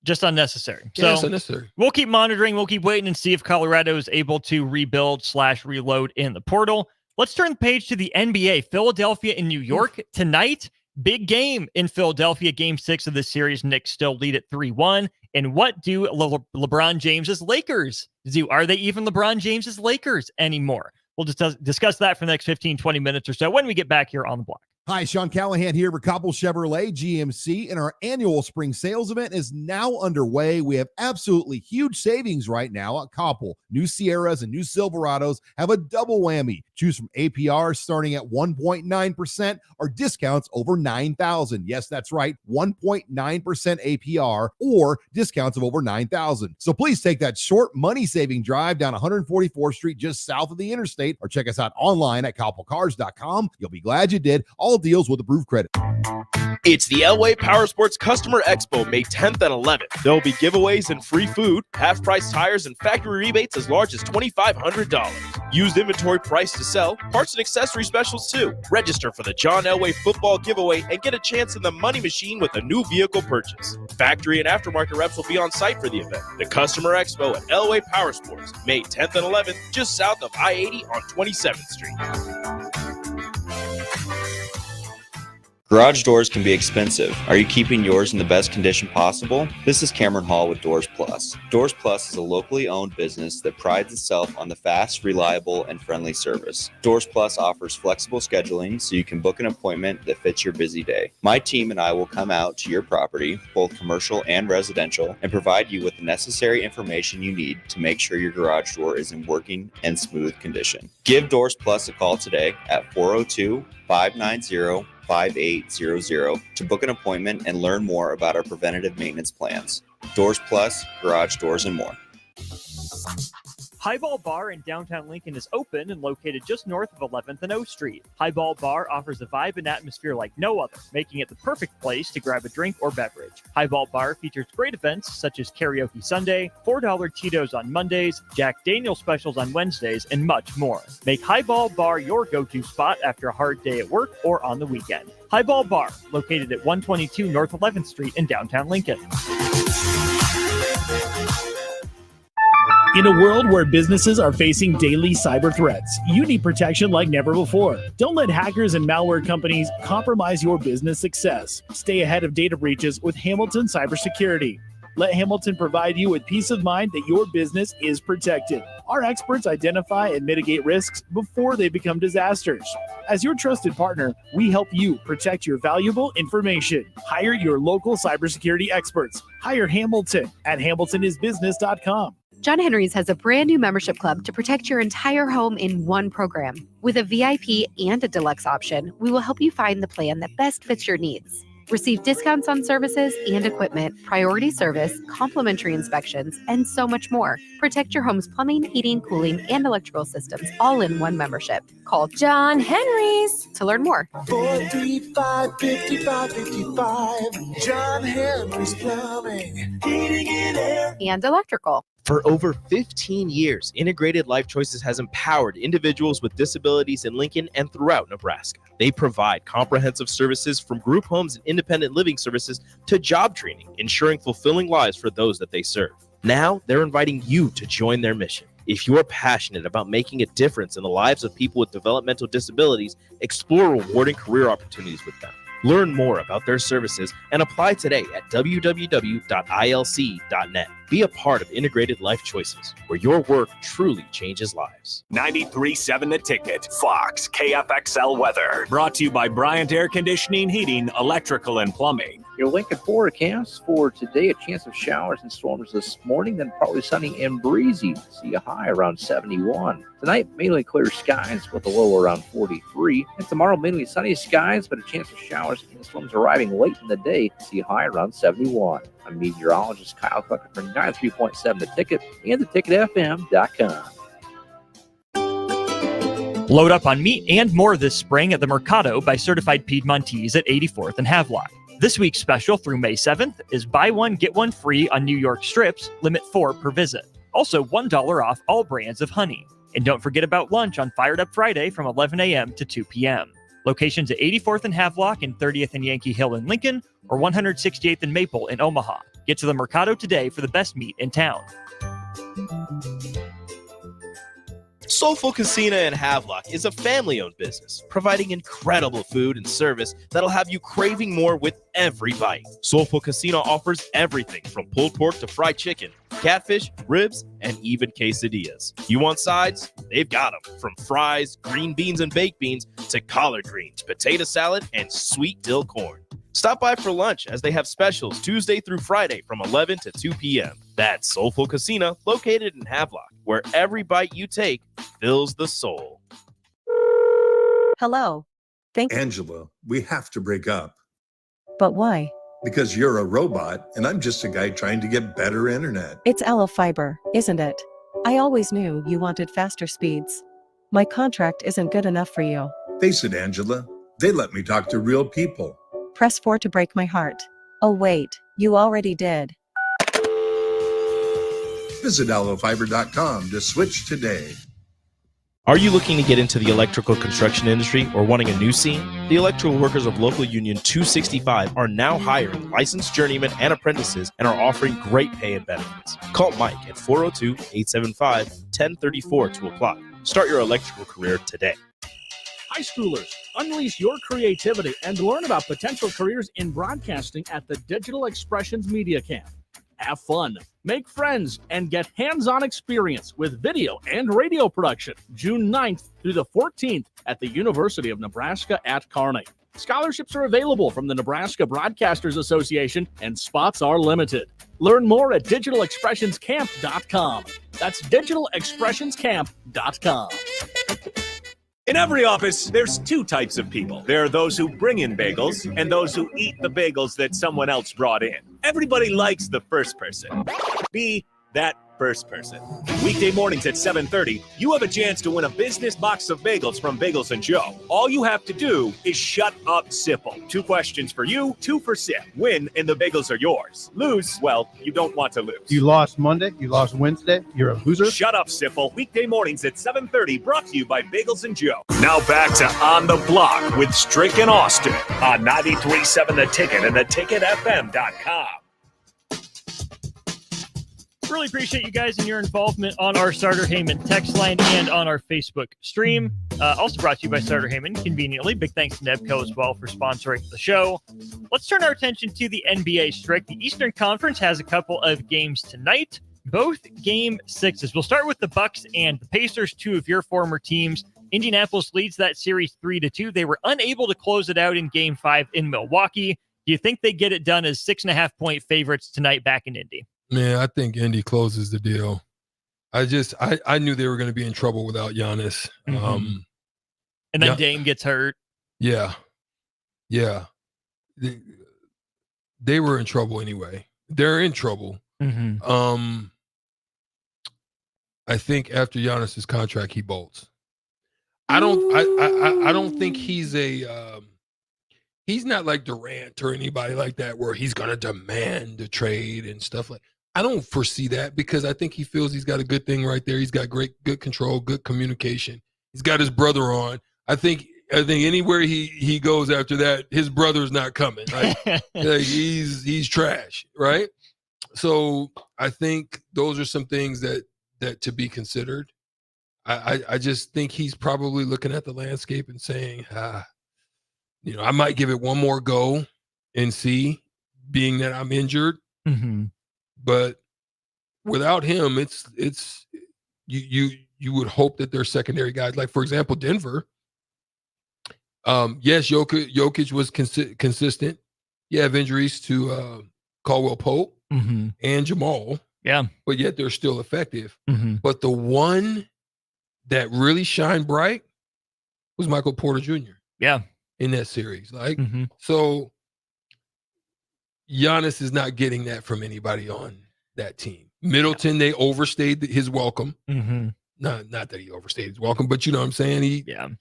Just unnecessary. Yeah, it's unnecessary. We'll keep monitoring. We'll keep waiting and see if Colorado is able to rebuild/reload in the portal. Let's turn the page to the NBA. Philadelphia and New York tonight. Big game in Philadelphia. Game 6 of this series. Knicks still lead at 3-1. And what do LeBron James's Lakers do? Are they even LeBron James's Lakers anymore? We'll just discuss that for the next 15, 20 minutes or so when we get back here on the block. Hi, Sean Callahan here for Coppell Chevrolet GMC, and our annual spring sales event is now underway. We have absolutely huge savings right now at Coppell. New Sierras and new Silverados have a double whammy. Choose from APR starting at 1.9% or discounts over $9,000. Yes, that's right, 1.9% APR or discounts of over $9,000. So please take that short money-saving drive down 144th Street just south of the interstate, or check us out online at CoppellCars.com. You'll be glad you did. All deals with approved credit. It's the Elway Power Sports Customer Expo, May 10th and 11th. There will be giveaways and free food, half-price tires, and factory rebates as large as $2,500. Used inventory price to sell, parts and accessory specials too. Register for the John Elway football giveaway and get a chance in the money machine with a new vehicle purchase. Factory and aftermarket reps will be on site for the event. The Customer Expo at Elway Power Sports, May 10th and 11th, just south of I-80 on 27th Street. Garage doors can be expensive. Are you keeping yours in the best condition possible? This is Cameron Hall with Doors Plus. Doors Plus is a locally owned business that prides itself on the fast, reliable, and friendly service. Doors Plus offers flexible scheduling so you can book an appointment that fits your busy day. My team and I will come out to your property, both commercial and residential, and provide you with the necessary information you need to make sure your garage door is in working and smooth condition. Give Doors Plus a call today at 402-590-5800 to book an appointment and learn more about our preventative maintenance plans. Doors Plus, garage doors, and more. Highball Bar in downtown Lincoln is open and located just north of 11th and O Street. Highball Bar offers a vibe and atmosphere like no other, making it the perfect place to grab a drink or beverage. Highball Bar features great events such as Karaoke Sunday, $4 Tito's on Mondays, Jack Daniel's specials on Wednesdays, and much more. Make Highball Bar your go-to spot after a hard day at work or on the weekend. Highball Bar, located at 122 North 11th Street in downtown Lincoln. In a world where businesses are facing daily cyber threats, you need protection like never before. Don't let hackers and malware companies compromise your business success. Stay ahead of data breaches with Hamilton Cybersecurity. Let Hamilton provide you with peace of mind that your business is protected. Our experts identify and mitigate risks before they become disasters. As your trusted partner, we help you protect your valuable information. Hire your local cybersecurity experts. Hire Hamilton at hamiltonisbusiness.com. John Henry's has a brand new membership club to protect your entire home in one program. With a VIP and a deluxe option, we will help you find the plan that best fits your needs. Receive discounts on services and equipment, priority service, complimentary inspections, and so much more. Protect your home's plumbing, heating, cooling, and electrical systems all in one membership. Call John Henry's to learn more. 435-5555. John Henry's Plumbing, Heating and Air. And electrical. For over 15 years, Integrated Life Choices has empowered individuals with disabilities in Lincoln and throughout Nebraska. They provide comprehensive services from group homes and independent living services to job training, ensuring fulfilling lives for those that they serve. Now, they're inviting you to join their mission. If you're passionate about making a difference in the lives of people with developmental disabilities, explore rewarding career opportunities with them. Learn more about their services and apply today at www.ilc.net. Be a part of Integrated Life Choices, where your work truly changes lives. 93.7 The Ticket, Fox, KFXL weather. Brought to you by Bryant Air Conditioning, Heating, Electrical, and Plumbing. Your Lincoln forecast for today, a chance of showers and storms this morning, then partly sunny and breezy. See a high around 71. Tonight, mainly clear skies with a low around 43. And tomorrow, mainly sunny skies, but a chance of showers and storms arriving late in the day. See a high around 71. I'm meteorologist Kyle Clucker for 93.7 The Ticket and theticketfm.com. Load up on meat and more this spring at the Mercado by Certified Piedmontese at 84th and Havelock. This week's special through May 7th is buy one, get one free on New York strips, limit 4 per visit. Also $1 off all brands of honey. And don't forget about lunch on Fired Up Friday from 11 a.m. to 2 p.m. Locations at 84th and Havelock and 30th and Yankee Hill in Lincoln or 168th and Maple in Omaha. Get to the Mercado today for the best meat in town. Soulful Casino in Havelock is a family-owned business, providing incredible food and service that'll have you craving more with every bite. Soulful Casino offers everything from pulled pork to fried chicken, catfish, ribs, and even quesadillas. You want sides? They've got them. From fries, green beans and baked beans, to collard greens, potato salad, and sweet dill corn. Stop by for lunch as they have specials Tuesday through Friday from 11 to 2 p.m. That's Soulful Casino, located in Havelock, where every bite you take fills the soul. Hello. Angela, we have to break up. But why? Because you're a robot and I'm just a guy trying to get better internet. It's Aloe Fiber, isn't it? I always knew you wanted faster speeds. My contract isn't good enough for you. Face it, Angela. They let me talk to real people. Press 4 to break my heart. Oh wait, you already did. Visit aloefiber.com to switch today. Are you looking to get into the electrical construction industry or wanting a new scene? The electrical workers of Local Union 265 are now hiring licensed journeymen and apprentices and are offering great pay and benefits. Call Mike at 402-875-1034 to apply. Start your electrical career today. High schoolers, unleash your creativity and learn about potential careers in broadcasting at the Digital Expressions Media Camp. Have fun, make friends, and get hands-on experience with video and radio production June 9th through the 14th at the University of Nebraska at Kearney. Scholarships are available from the Nebraska Broadcasters Association, and spots are limited. Learn more at digitalexpressionscamp.com. That's digitalexpressionscamp.com. In every office, there's two types of people. There are those who bring in bagels and those who eat the bagels that someone else brought in. Everybody likes the first person. Be that first person. Weekday mornings at 7:30, you have a chance to win a business box of bagels from Bagels & Joe. All you have to do is shut up, Sipple. 2 questions for you, 2 for Sip. Win, and the bagels are yours. Lose, well, you don't want to lose. You lost Monday, you lost Wednesday, you're a loser. Shut up, Sipple. Weekday mornings at 7:30, brought to you by Bagels & Joe. Now back to On the Block with Strick and Austin on 93.7 The Ticket and theticketfm.com. Really appreciate you guys and your involvement on our Starter Heyman text line and on our Facebook stream. Also brought to you by Starter Heyman, conveniently. Big thanks to Nebco as well for sponsoring the show. Let's turn our attention to the NBA, Strick. The Eastern Conference has a couple of games tonight, both game 6s. We'll start with the Bucks and the Pacers, 2 of your former teams. Indianapolis leads that series 3-2. They were unable to close it out in game 5 in Milwaukee. Do you think they get it done as 6.5-point favorites tonight back in Indy? Man, I think Indy closes the deal. I knew they were going to be in trouble without Giannis. Mm-hmm. And then Dame gets hurt. Yeah. Yeah. They were in trouble anyway. They're in trouble. Mm-hmm. I think after Giannis's contract, he bolts. I don't think he's he's not like Durant or anybody like that where he's going to demand a trade and stuff like. I don't foresee that because I think he feels he's got a good thing right there. He's got good control, good communication. He's got his brother on. I think anywhere he goes after that, his brother's not coming. Like he's trash, right? So I think those are some things that to be considered. I just think he's probably looking at the landscape and saying, I might give it one more go and see, being that I'm injured. Mm-hmm. But without him, it's you would hope that they're secondary guys. Like, for example, Denver. Yes, Jokic was consistent. You have injuries to Caldwell Pope and Jamal. Yeah. But yet they're still effective. Mm-hmm. But the one that really shined bright was Michael Porter Jr. Yeah. In that series. So Giannis is not getting that from anybody on that team. Middleton, they overstayed his welcome. Mm-hmm. Not that he overstayed his welcome, but you know what I'm saying.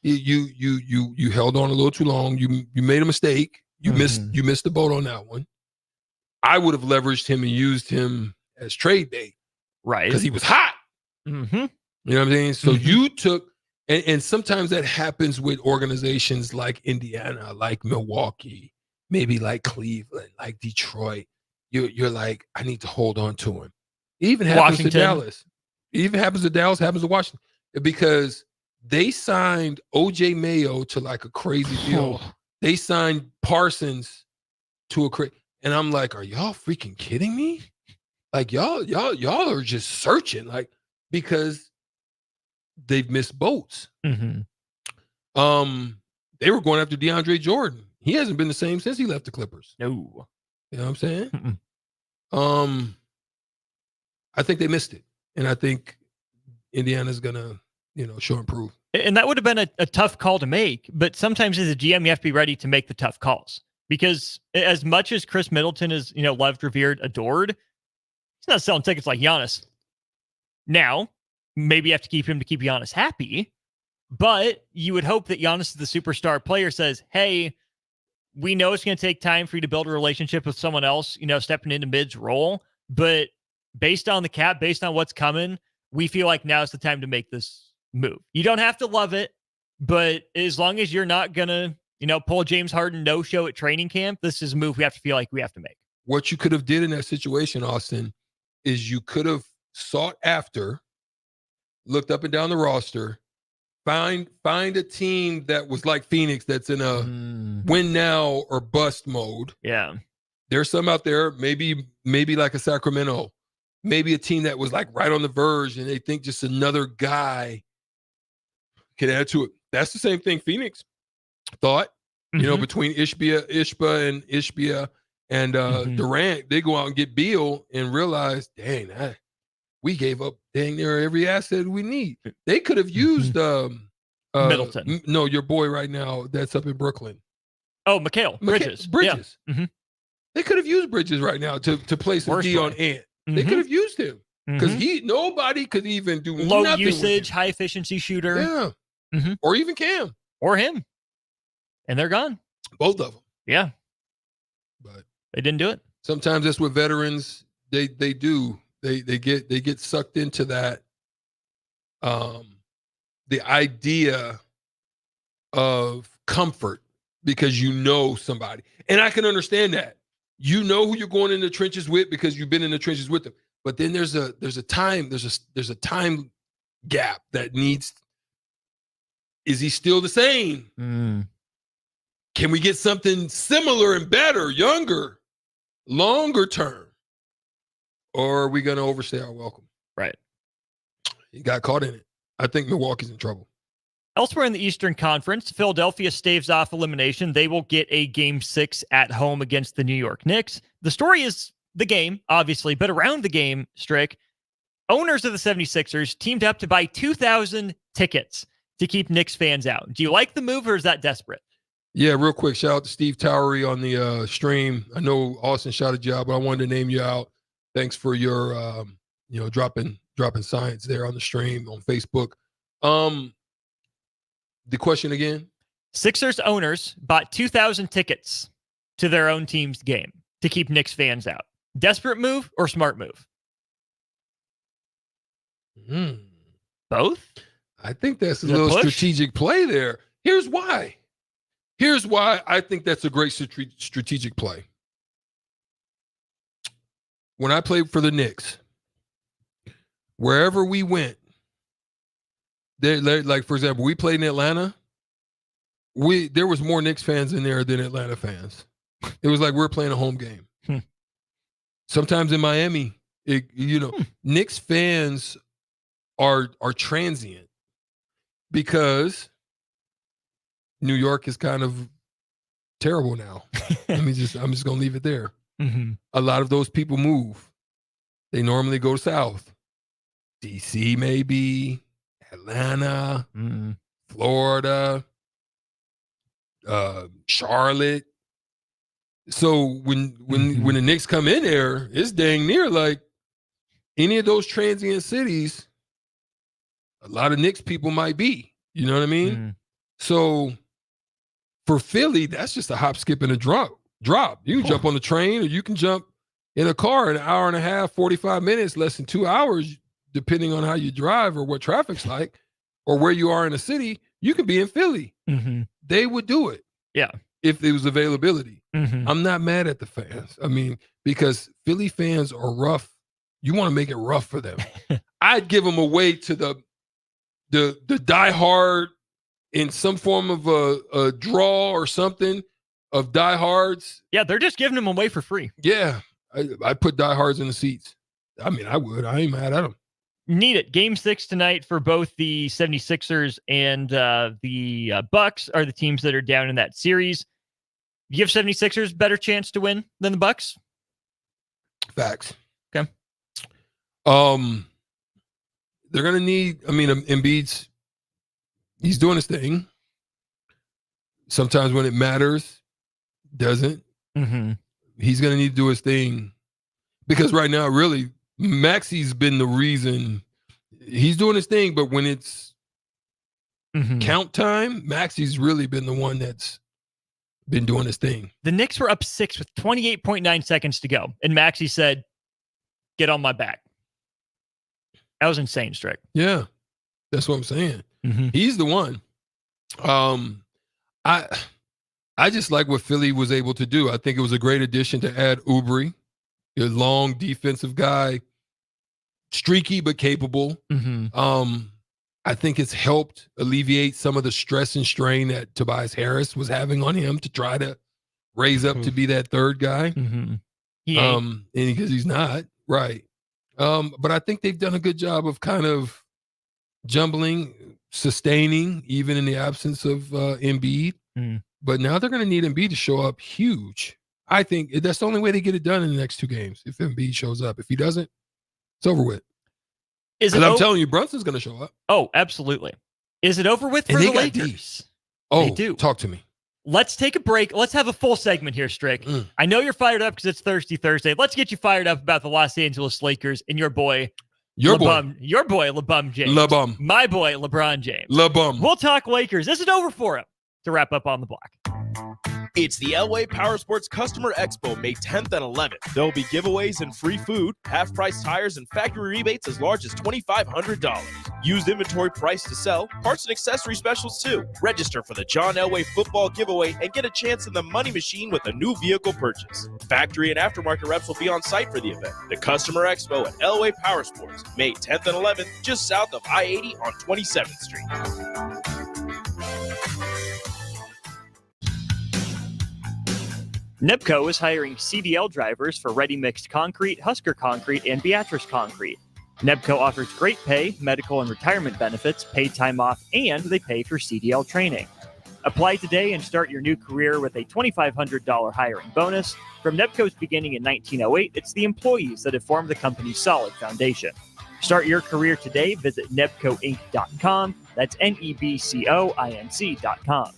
You held on a little too long. You made a mistake. You missed the boat on that one. I would have leveraged him and used him as trade bait, right? Because he was hot. Mm-hmm. You know what I'm saying. So you took, and sometimes that happens with organizations like Indiana, like Milwaukee. Maybe like Cleveland, like Detroit, you're like, I need to hold on to him. It even happens to Dallas. It even happens to Dallas, happens to Washington. Because they signed O.J. Mayo to like a crazy deal. They signed Parsons to a crazy, and I'm like, are y'all freaking kidding me? Like y'all are just searching, like, because they've missed boats. Mm-hmm. They were going after DeAndre Jordan. He hasn't been the same since he left the Clippers. No. You know what I'm saying? I think they missed it. And I think Indiana's going to, show and prove. And that would have been a tough call to make. But sometimes as a GM, you have to be ready to make the tough calls. Because as much as Chris Middleton is, loved, revered, adored, he's not selling tickets like Giannis. Now, maybe you have to keep him to keep Giannis happy. But you would hope that Giannis, the superstar player, says, hey, we know it's going to take time for you to build a relationship with someone else, stepping into mid's role. But based on the cap, based on what's coming, we feel like now's the time to make this move. You don't have to love it, but as long as you're not going to, pull James Harden no-show at training camp, this is a move we have to feel like we have to make. What you could have did in that situation, Austin, is you could have sought after, looked up and down the roster, Find a team that was like Phoenix that's in a win now or bust mode. Yeah. There's some out there, maybe like a Sacramento, maybe a team that was like right on the verge and they think just another guy can add to it. That's the same thing Phoenix thought, between Ishbia and Durant. They go out and get Beal and realize, dang, we gave up dang near every asset we need. They could have used Middleton. No, your boy right now that's up in Brooklyn. Oh, Mikal Bridges. Yeah. They could have used Bridges right now to play some D on Ant. They could have used him because nobody could even do low nothing usage, high efficiency shooter. Yeah, or even Cam or him, and they're gone. Both of them. Yeah, but they didn't do it. Sometimes that's what veterans they do. They get sucked into that. The idea of comfort because you know somebody, and I can understand that. You know who you're going in the trenches with because you've been in the trenches with them. But then there's a time gap that needs. Is he still the same? Can we get something similar and better, younger, longer term? Or are we going to overstay our welcome? Right. He got caught in it. I think Milwaukee's in trouble. Elsewhere in the Eastern Conference, Philadelphia staves off elimination. They will get a Game 6 at home against the New York Knicks. The story is the game, obviously, but around the game, Strick, owners of the 76ers teamed up to buy 2,000 tickets to keep Knicks fans out. Do you like the move or is that desperate? Yeah, real quick, shout out to Steve Towery on the stream. I know Austin shouted you out, but I wanted to name you out. Thanks for your, dropping science there on the stream on Facebook. The question again? Sixers owners bought 2,000 tickets to their own team's game to keep Knicks fans out. Desperate move or smart move? Both? I think that's a little strategic play there. Here's why I think that's a great strategic play. When I played for the Knicks, wherever we went, like, for example, we played in Atlanta. There was more Knicks fans in there than Atlanta fans. It was like we're playing a home game. Sometimes in Miami, Knicks fans are transient because New York is kind of terrible now. I'm just gonna leave it there. A lot of those people move. They normally go south. DC maybe, Atlanta, Florida, Charlotte. So when the Knicks come in there, it's dang near like any of those transient cities, a lot of Knicks people might be. You know what I mean? So for Philly, that's just a hop, skip, and a drop. You can jump on the train or you can jump in a car in an hour and a half, 45 minutes, less than 2 hours, depending on how you drive or what traffic's like or where you are in the city. You could be in Philly. They would do it. Yeah. If there was availability. I'm not mad at the fans. I mean, because Philly fans are rough. You want to make it rough for them. I'd give them away to the diehard in some form of a draw or something of diehards. Yeah, they're just giving them away for free. Yeah, I put diehards in the seats. I mean, I would. I ain't mad at them. Need it. Game 6 tonight for both the 76ers and the Bucks are the teams that are down in that series. You give 76ers better chance to win than the Bucks? Facts. Okay. They're going to need, Embiid's, he's doing his thing. Sometimes when it matters, doesn't. He's going to need to do his thing because right now, really, Maxi's been the reason. He's doing his thing, but when it's count time, Maxi's really been the one that's been doing his thing. The Knicks were up 6 with 28.9 seconds to go, and Maxi said, "Get on my back." That was insane, Strick. Yeah, that's what I'm saying. He's the one. I just like what Philly was able to do. I think it was a great addition to add Oubre, a long defensive guy, streaky but capable. I think it's helped alleviate some of the stress and strain that Tobias Harris was having on him to try to raise up to be that third guy. And because he's not, right. But I think they've done a good job of kind of jumbling, sustaining, even in the absence of Embiid. But now they're going to need Embiid to show up huge. I think that's the only way they get it done in the next 2 games. If Embiid shows up, if he doesn't, it's over with. Because I'm telling you, Brunson's going to show up. Oh, absolutely. Is it over with for the Lakers? Oh, they do. Talk to me. Let's take a break. Let's have a full segment here, Strick. I know you're fired up because it's Thirsty Thursday. Let's get you fired up about the Los Angeles Lakers and your boy, LeBum James. LeBum. My boy, LeBron James. LeBum. We'll talk Lakers. This is over for him to wrap up on the block. It's the Elway Power Sports Customer Expo, May 10th and 11th. There will be giveaways and free food, half-price tires, and factory rebates as large as $2,500. Used inventory price to sell, parts and accessory specials too. Register for the John Elway football giveaway and get a chance in the money machine with a new vehicle purchase. Factory and aftermarket reps will be on site for the event. The Customer Expo at Elway Power Sports, May 10th and 11th, just south of I-80 on 27th Street. NEPCO is hiring CDL drivers for ready mixed concrete, Husker concrete, and Beatrice concrete. NEPCO offers great pay, medical and retirement benefits, paid time off, and they pay for CDL training. Apply today and start your new career with a $2,500 hiring bonus. From NEPCO's beginning in 1908, it's the employees that have formed the company's solid foundation. Start your career today. Visit nebcoinc.com. That's NEBCOINC.com.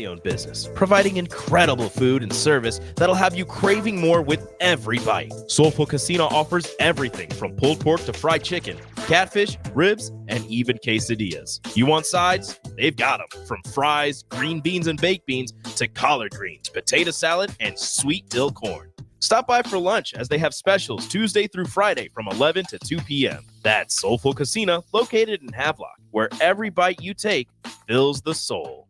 Owned business, providing incredible food and service that'll have you craving more with every bite. Soulful Casino offers everything from pulled pork to fried chicken, catfish, ribs, and even quesadillas. You want sides? They've got them. From fries, green beans and baked beans to collard greens, potato salad, and sweet dill corn. Stop by for lunch as they have specials Tuesday through Friday from 11 to 2 p.m. That's Soulful Casino, located in Havelock, where every bite you take fills the soul.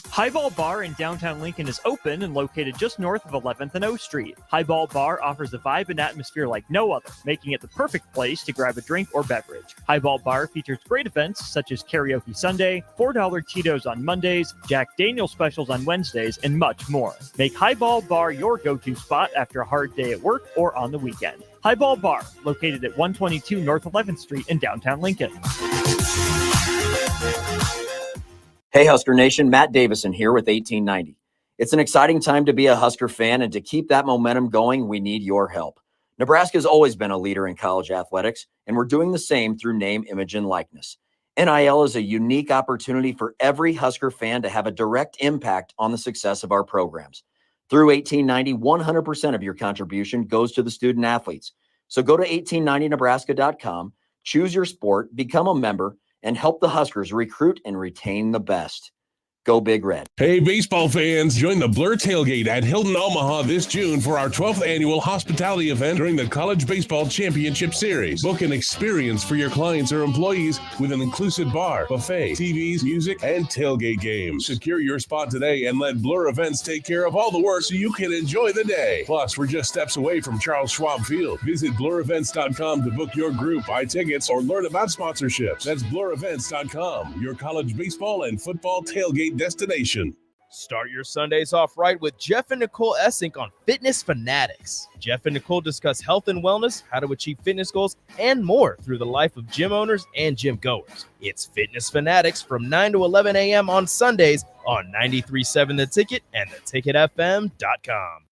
Highball Bar in downtown Lincoln is open and located just north of 11th and O Street. Highball Bar offers a vibe and atmosphere like no other, making it the perfect place to grab a drink or beverage. Highball Bar features great events such as Karaoke Sunday, $4 Tito's on Mondays, Jack Daniel's specials on Wednesdays, and much more. Make Highball Bar your go-to spot after a hard day at work or on the weekend. Highball Bar, located at 122 North 11th Street in downtown Lincoln. Hey, Husker Nation, Matt Davison here with 1890. It's an exciting time to be a Husker fan, and to keep that momentum going, we need your help. Nebraska's always been a leader in college athletics, and we're doing the same through name, image, and likeness. NIL is a unique opportunity for every Husker fan to have a direct impact on the success of our programs. Through 1890, 100% of your contribution goes to the student athletes. So go to 1890nebraska.com, choose your sport, become a member, and help the Huskers recruit and retain the best. Go Big Red. Hey, baseball fans, join the Blur Tailgate at Hilton Omaha this June for our 12th annual hospitality event during the College Baseball Championship Series. Book an experience for your clients or employees with an inclusive bar, buffet, TVs, music, and tailgate games. Secure your spot today and let Blur Events take care of all the work so you can enjoy the day. Plus, we're just steps away from Charles Schwab Field. Visit blurevents.com to book your group, buy tickets, or learn about sponsorships. That's blurevents.com, your college baseball and football tailgate destination. Start your Sundays off right with Jeff and Nicole Essink on Fitness Fanatics. Jeff and Nicole discuss health and wellness, how to achieve fitness goals, and more through the life of gym owners and gym goers. It's Fitness Fanatics from 9 to 11 a.m. on Sundays on 93.7 The Ticket and theticketfm.com.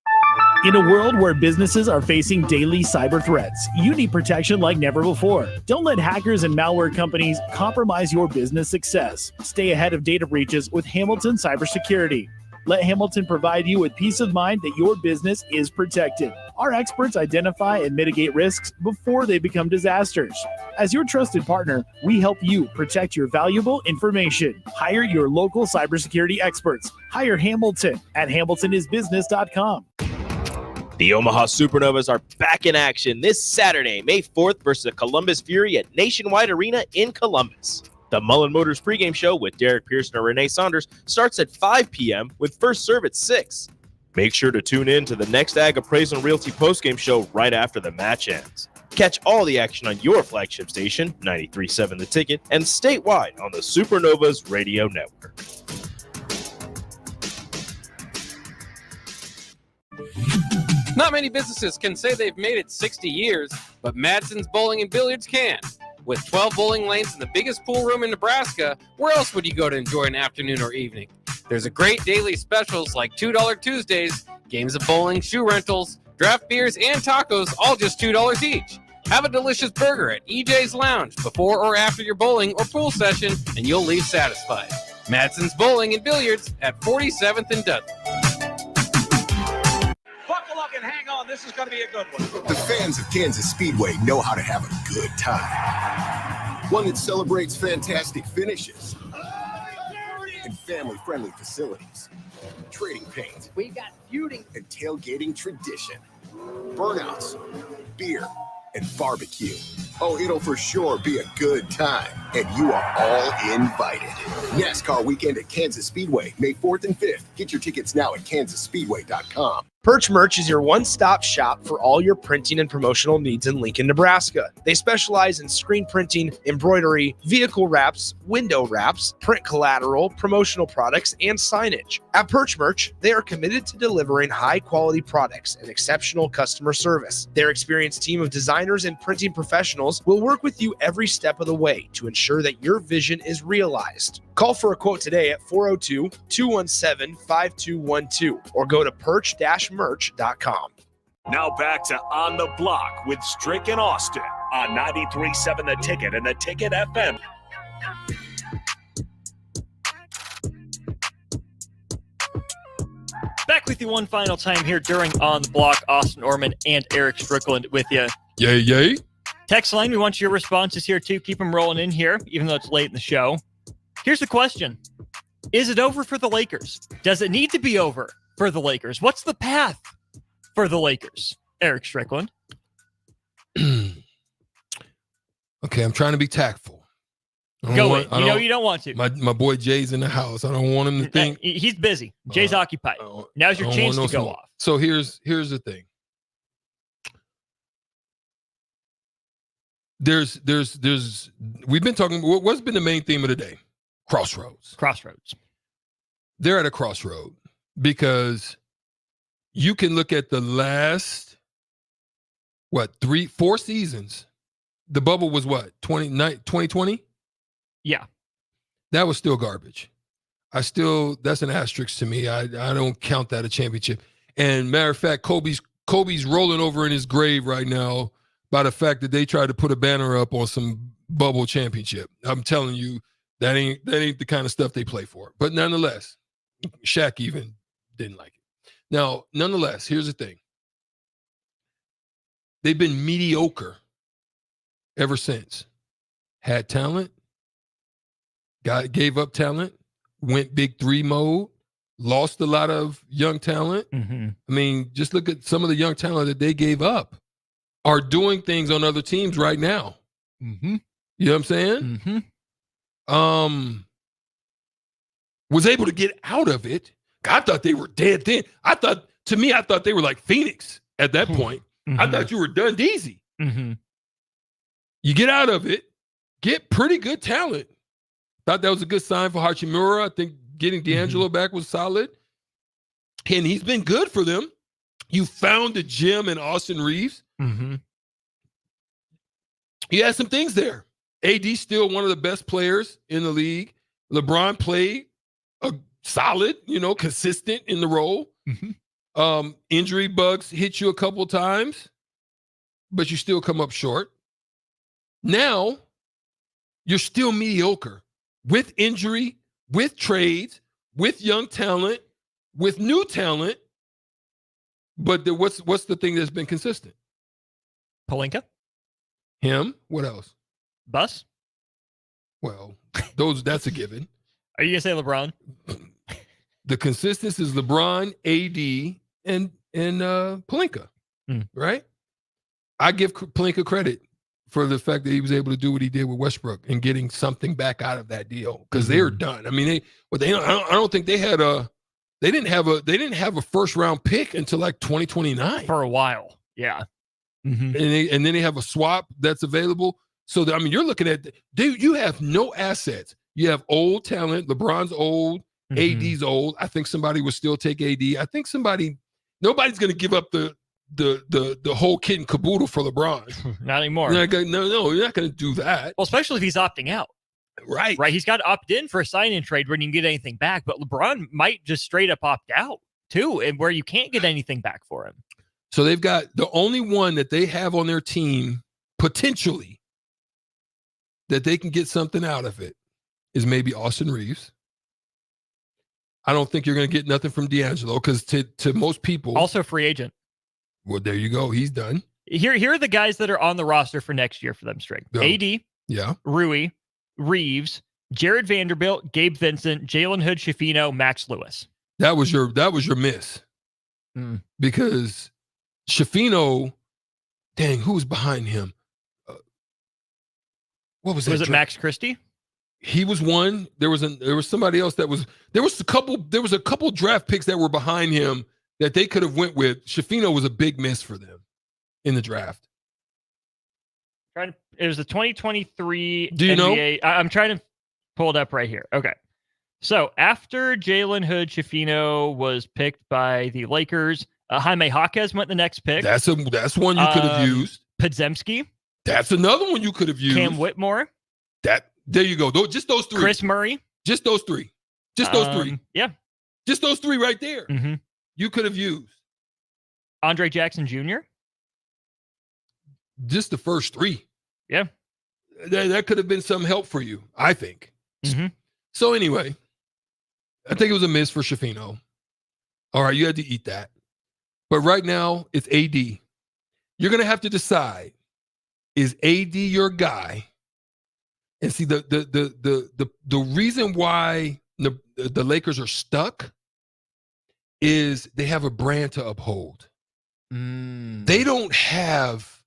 In a world where businesses are facing daily cyber threats, you need protection like never before. Don't let hackers and malware companies compromise your business success. Stay ahead of data breaches with Hamilton Cybersecurity. Let Hamilton provide you with peace of mind that your business is protected. Our experts identify and mitigate risks before they become disasters. As your trusted partner, we help you protect your valuable information. Hire your local cybersecurity experts. Hire Hamilton at hamiltonisbusiness.com. The Omaha Supernovas are back in action this Saturday, May 4th versus the Columbus Fury at Nationwide Arena in Columbus. The Mullen Motors pregame show with Derek Pearson and Renee Saunders starts at 5 p.m. with first serve at 6. Make sure to tune in to the next Ag Appraisal and Realty postgame show right after the match ends. Catch all the action on your flagship station, 93.7 The Ticket, and statewide on the Supernovas Radio Network. Not many businesses can say they've made it 60 years, but Madsen's Bowling and Billiards can. With 12 bowling lanes and the biggest pool room in Nebraska, where else would you go to enjoy an afternoon or evening? There's a great daily specials like $2 Tuesdays, games of bowling, shoe rentals, draft beers, and tacos, all just $2 each. Have a delicious burger at EJ's Lounge before or after your bowling or pool session, and you'll leave satisfied. Madsen's Bowling and Billiards at 47th and Dudley. Buckle up and hang on. This is going to be a good one. The fans of Kansas Speedway know how to have a good time. One that celebrates fantastic finishes and family-friendly facilities. Trading paint. We got feuding and tailgating tradition. Burnouts, beer, and barbecue. Oh, it'll for sure be a good time, and you are all invited. NASCAR weekend at Kansas Speedway, May 4th and 5th. Get your tickets now at kansasspeedway.com. Perch Merch is your one-stop shop for all your printing and promotional needs in Lincoln, Nebraska. They specialize in screen printing, embroidery, vehicle wraps, window wraps, print collateral, promotional products, and signage. At Perch Merch, they are committed to delivering high-quality products and exceptional customer service. Their experienced team of designers and printing professionals will work with you every step of the way to ensure that your vision is realized. Call for a quote today at 402-217-5212 or go to perch-merch.com. Now back to On the Block with Strick and Austin on 93.7 The Ticket and The Ticket FM. Back with you one final time here during On the Block. Austin Orman and Erick Strickland with you. Yay, yay. Text line, we want your responses here too. Keep them rolling in here, even though it's late in the show. Here's the question. Is it over for the Lakers? Does it need to be over for the Lakers? What's the path for the Lakers? Erick Strickland. Okay, I'm trying to be tactful. You don't want to. My boy Jay's in the house. I don't want him to think. He's busy. Jay's occupied. Now's your chance to go off. So here's the thing. There's we've been talking. What's been the main theme of the day? Crossroads. They're at a crossroad because you can look at the last 4 seasons. The bubble was 2020? Yeah. That was still garbage. That's an asterisk to me. I don't count that a championship. And matter of fact, Kobe's rolling over in his grave right now by the fact that they tried to put a banner up on some bubble championship. I'm telling you, that ain't the kind of stuff they play for. But nonetheless, Shaq even didn't like it. Now, nonetheless, here's the thing. They've been mediocre ever since. Had talent, gave up talent, went big three mode, lost a lot of young talent. Mm-hmm. I mean, just look at some of the young talent that they gave up are doing things on other teams right now. Mm-hmm. You know what I'm saying? Mm-hmm. Was able to get out of it. I thought they were dead then. I thought they were like Phoenix at that point. Mm-hmm. I thought you were done easy. Mm-hmm. You get out of it, get pretty good talent. Thought that was a good sign for Hachimura. I think getting D'Angelo back was solid. And he's been good for them. You found the gem in Austin Reeves. Mm-hmm. You had some things there. AD's still one of the best players in the league. LeBron played solid, consistent in the role. Mm-hmm. Injury bugs hit you a couple times, but you still come up short. Now, you're still mediocre with injury, with trades, with young talent, with new talent. But what's the thing that's been consistent? Pelinka? Him? What else? Bus? Well, that's a given. Are you going to say LeBron? The consistency is LeBron, AD, and Pelinka, right? I give Pelinka credit for the fact that he was able to do what he did with Westbrook and getting something back out of that deal because they're done. I mean, I don't think they had they didn't have a first round pick until like 2029 for a while. Yeah. Mm-hmm. and then they have a swap that's available. So that, I mean, you're looking at, dude, you have no assets. You have old talent. LeBron's old. AD's old. I think somebody would still take AD. I think nobody's going to give up the whole kit and caboodle for LeBron. Not anymore. No, you're not going to do that. Well, especially if he's opting out. Right. He's got to opt in for a sign-in trade when you can get anything back. But LeBron might just straight up opt out too, and where you can't get anything back for him. So they've got the only one that they have on their team potentially that they can get something out of it is maybe Austin Reeves. I don't think you're going to get nothing from D'Angelo because to most people. Also free agent. Well, there you go. He's done. Here are the guys that are on the roster for next year for them straight. Go. AD, yeah, Rui, Reeves, Jared Vanderbilt, Gabe Vincent, Jalen Hood, Schifino, Max Lewis. That was your miss. Because Schifino, dang, who was behind him? What was that? Was it Max Christie? He was one. There was somebody else that was. There was a couple draft picks that were behind him that they could have went with. Schifino was a big miss for them in the draft. It was the 2023 Do you NBA. I'm trying to pull it up right here. Okay. So after Jalen Hood, Schifino was picked by the Lakers. Jaime Jaquez went the next pick. That's one you could have used. Podzemski. That's another one you could have used. Cam Whitmore. There you go. Just those three. Chris Murray. Just those three. Just those three. Yeah. Just those three right there. Mm-hmm. You could have used. Andre Jackson Jr. Just the first three. Yeah. That could have been some help for you, I think. Mm-hmm. So anyway, I think it was a miss for Schifino. All right, you had to eat that. But right now, it's AD. You're going to have to decide, is AD your guy? And see, the reason why the Lakers are stuck is they have a brand to uphold. They don't have,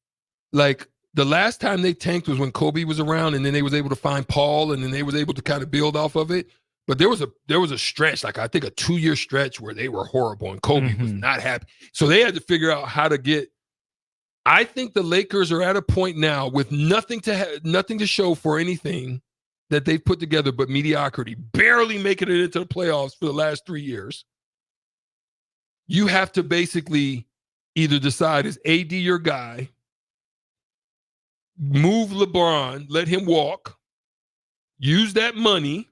like, the last time they tanked was when Kobe was around, and then they was able to find Paul, and then they was able to kind of build off of it. But there was a stretch, like I think a 2-year stretch where they were horrible, and Kobe was not happy. So they had to figure out how to get. I think the Lakers are at a point now with nothing to show for anything that they've put together but mediocrity, barely making it into the playoffs for the last 3 years. You have to basically either decide, is AD your guy? Move LeBron, let him walk, use that money,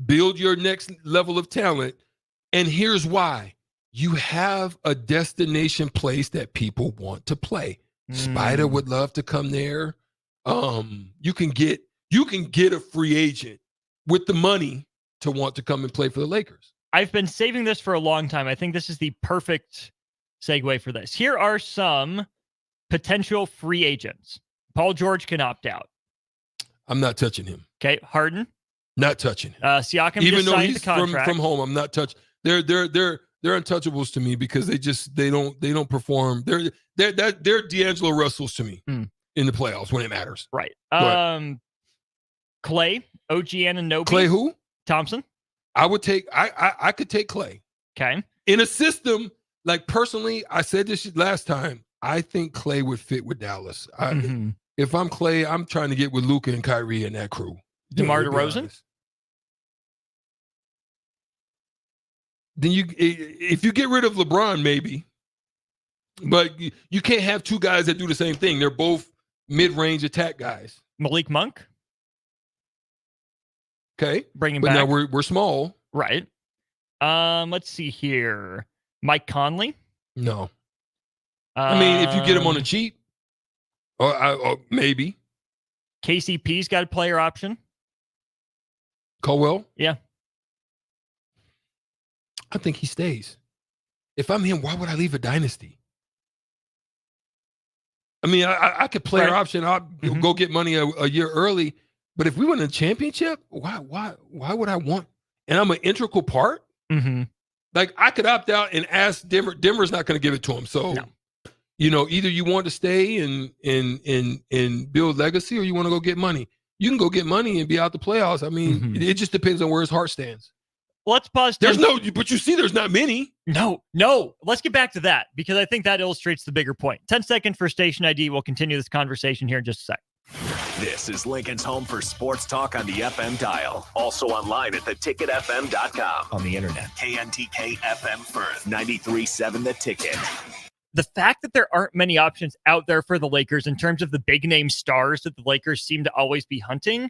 build your next level of talent. And here's why. You have a destination place that people want to play. Spider would love to come there. You can get a free agent with the money to want to come and play for the Lakers. I've been saving this for a long time. I think this is the perfect segue for this. Here are some potential free agents. Paul George can opt out. I'm not touching him. Okay, Harden. Not touching him. Siakam even just though signed he's the contract. from home, I'm not touching. They're untouchables to me because they don't perform. They're D'Angelo Russells to me in the playoffs when it matters. Right. Clay, OG Anunoby. Clay who? Thompson. I would take. I could take Clay. Okay. In a system, like, personally, I said this last time. I think Clay would fit with Dallas. If I'm Clay, I'm trying to get with Luka and Kyrie and that crew. DeMar DeRozan. Then if you get rid of LeBron, maybe, but you can't have two guys that do the same thing. They're both mid-range attack guys. Malik Monk. Okay, bring him but back. Now we're small, right? Let's see here. Mike Conley. No. I mean, if you get him on the cheap, or maybe. KCP's got a player option. Colwell? Yeah. I think he stays. If I'm him, why would I leave a dynasty? I mean, I could player option. I'll go get money a year early. But if we win a championship, why would I want? And I'm an integral part. Like, I could opt out and ask Denver. Denver's not going to give it to him. So, either you want to stay and build legacy, or you want to go get money. You can go get money and be out the playoffs. I mean, it just depends on where his heart stands. let's pause. But you see, there's not many. No. Let's get back to that because I think that illustrates the bigger point. 10 seconds for station ID. We'll continue this conversation here in just a sec. This is Lincoln's home for sports talk on the FM dial. Also online at theticketfm.com. On the internet. KNTK FM Firth, 93.7 The Ticket. The fact that there aren't many options out there for the Lakers in terms of the big name stars that the Lakers seem to always be hunting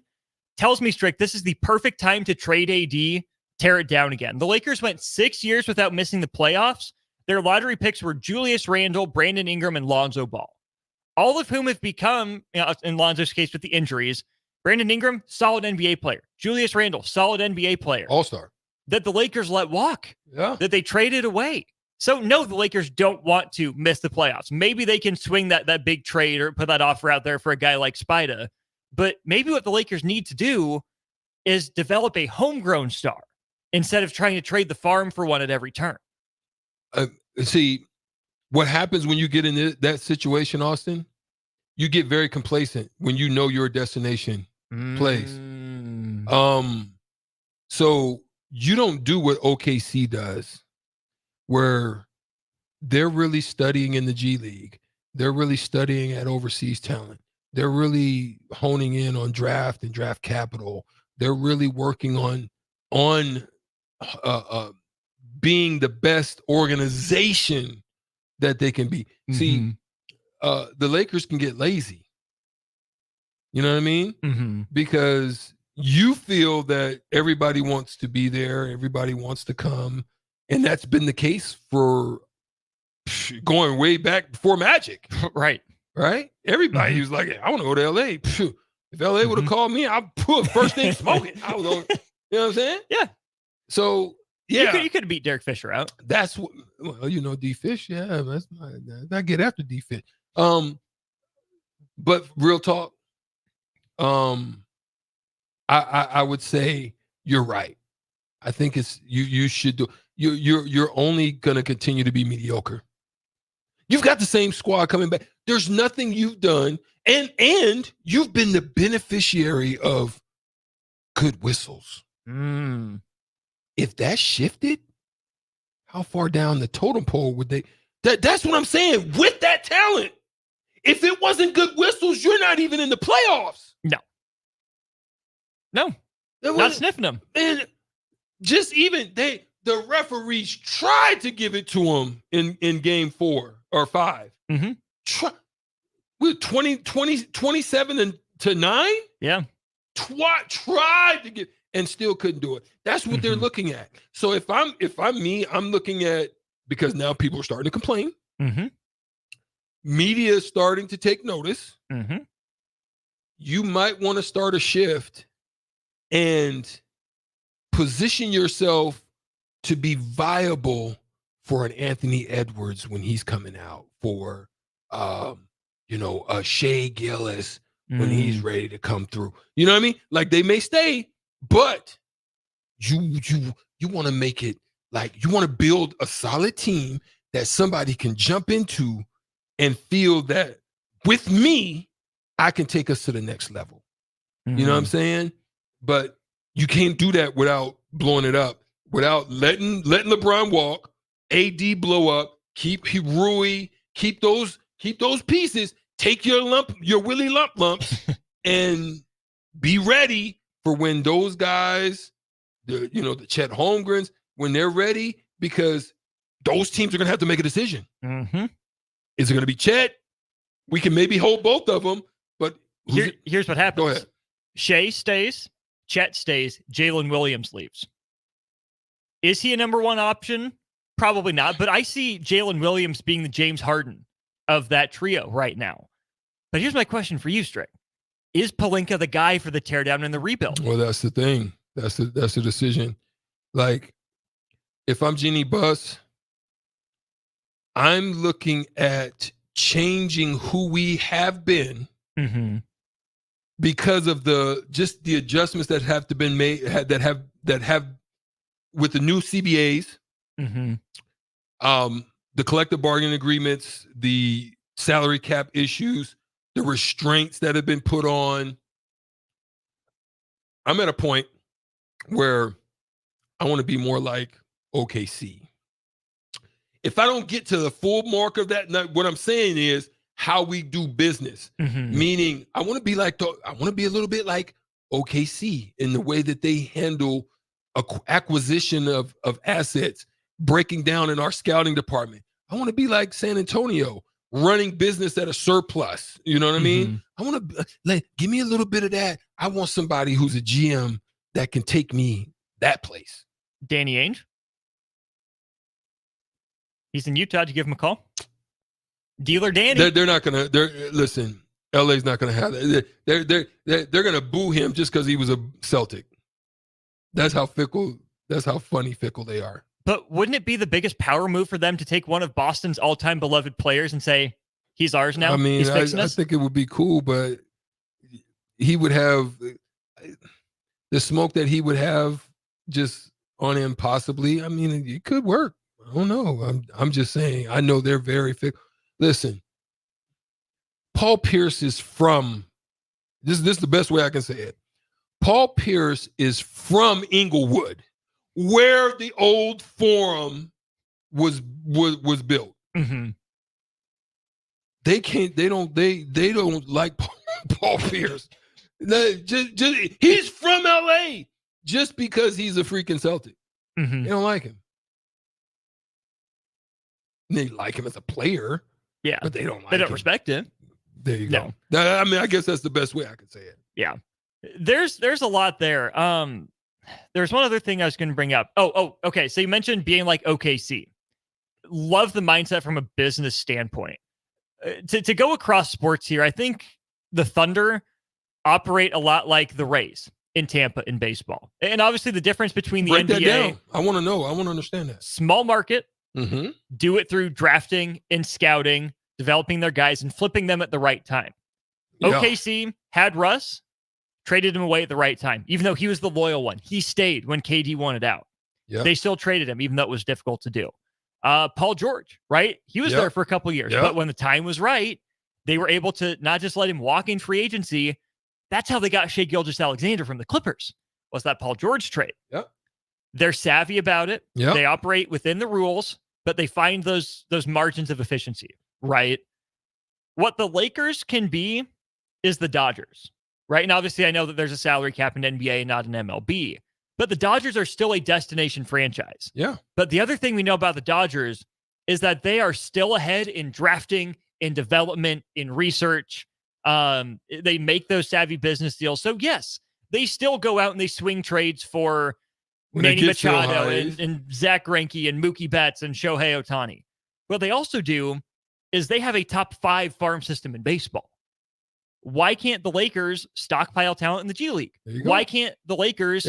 tells me, Strick, this is the perfect time to trade AD, tear it down again. The Lakers went 6 years without missing the playoffs. Their lottery picks were Julius Randle, Brandon Ingram, and Lonzo Ball. All of whom have become, in Lonzo's case with the injuries, Brandon Ingram, solid NBA player. Julius Randle, solid NBA player. All-star. That the Lakers let walk. Yeah. That they traded away. So, no, the Lakers don't want to miss the playoffs. Maybe they can swing that big trade or put that offer out there for a guy like Spida. But maybe what the Lakers need to do is develop a homegrown star instead of trying to trade the farm for one at every turn. See, what happens when you get in that situation, Austin, you get very complacent when you know your destination place. So you don't do what OKC does, where they're really studying in the G League. They're really studying at overseas talent. They're really honing in on draft and draft capital. They're really working on being the best organization that they can be. Mm-hmm. See, the Lakers can get lazy. You know what I mean? Mm-hmm. Because you feel that everybody wants to be there, everybody wants to come, and that's been the case for going way back before Magic. Right. Everybody was like, I want to go to LA. If LA would have called me, I'd put first thing smoking. I was on, you know what I'm saying? Yeah. So yeah, you could have beat Derek Fisher out. That's what, D Fish. Yeah, I get after D Fish. But real talk, I would say you're right. I think it's you should do. You're only gonna continue to be mediocre. You've got the same squad coming back. There's nothing you've done, and you've been the beneficiary of good whistles. If that shifted, how far down the totem pole would they? That's what I'm saying. With that talent, if it wasn't good whistles, you're not even in the playoffs. No, not sniffing them. And just even the referees tried to give it to them in game 4 or 5. Mm-hmm. With 27 to 9. Yeah. Tried to get and still couldn't do it. That's what they're looking at. So if I'm me, I'm looking at, because now people are starting to complain. Mm-hmm. Media is starting to take notice. Mm-hmm. You might want to start a shift and position yourself to be viable for an Anthony Edwards when he's coming out, for a Shea Gillis when he's ready to come through. You know what I mean? Like, they may stay, but you want to make it like, you want to build a solid team that somebody can jump into and feel that with me, I can take us to the next level. You know what I'm saying? But you can't do that without blowing it up, without letting LeBron walk, AD blow up, keep Rui, keep those pieces, take your Willie lumps, and be ready for when those guys, the Chet Holmgrens, when they're ready, because those teams are going to have to make a decision. Mm-hmm. Is it going to be Chet? We can maybe hold both of them, but here's what happens. Go ahead. Shea stays, Chet stays, Jalen Williams leaves. Is he a number one option? Probably not, but I see Jalen Williams being the James Harden of that trio right now. But here's my question for you, Strick. Is Pelinka the guy for the teardown and the rebuild? Well, that's the thing. That's the decision. Like, if I'm Jeannie Buss, I'm looking at changing who we have been because of the adjustments that have to been made, that have with the new CBAs, the collective bargaining agreements, the salary cap issues, the restraints that have been put on. I'm at a point where I want to be more like OKC. If I don't get to the full mark of that, what I'm saying is how we do business. Meaning, I want to be a little bit like OKC in the way that they handle acquisition of assets, breaking down in our scouting department. I want to be like San Antonio, running business at a surplus. You know what I mean? I want to give me a little bit of that. I want somebody who's a GM that can take me that place. Danny Ainge. He's in Utah. Did you give him a call? Dealer Danny. They're not gonna. Listen. LA's not gonna have that. They're gonna boo him just because he was a Celtic. That's how fickle. That's how funny fickle they are. But wouldn't it be the biggest power move for them to take one of Boston's all-time beloved players and say, he's ours now? I mean, he's fixing I us? think it would be cool, but he would have the smoke that he would have just on him possibly. I mean, it could work. I don't know. I'm just saying. I know they're very fickle. Listen, Paul Pierce is from, this is the best way I can say it. Paul Pierce is from Inglewood, where the old Forum was built. They don't like Paul Pierce. He's from LA just because he's a freaking Celtic. They don't like him. They like him as a player. Yeah. But they don't like They don't him. respect him. There you go. I mean, I guess that's the best way I could say it. Yeah. There's a lot there. There's one other thing I was going to bring up. Oh, okay. So you mentioned being like OKC. Love the mindset from a business standpoint. To go across sports here, I think the Thunder operate a lot like the Rays in Tampa in baseball. And obviously the difference between the Break NBA. that down. I want to know. I want to understand that. Small market. Do it through drafting and scouting, developing their guys and flipping them at the right time. Yeah. OKC had Russ, traded him away at the right time, even though he was the loyal one. He stayed when KD wanted out. Yep. They still traded him, even though it was difficult to do. Paul George, right? He was there for a couple of years, but when the time was right, they were able to not just let him walk in free agency. That's how they got Shai Gilgeous-Alexander from the Clippers, was that Paul George trade. They're savvy about it. They operate within the rules, but they find those margins of efficiency, right? What the Lakers can be is the Dodgers, right? And obviously I know that there's a salary cap in NBA, not an MLB, but the Dodgers are still a destination franchise. Yeah. But the other thing we know about the Dodgers is that they are still ahead in drafting, in development, in research. They make those savvy business deals. So yes, they still go out and they swing trades for Manny Machado and Zach Greinke and Mookie Betts and Shohei Ohtani. What they also do is they have a top 5 farm system in baseball. Why can't the Lakers stockpile talent in the G League? Why can't the Lakers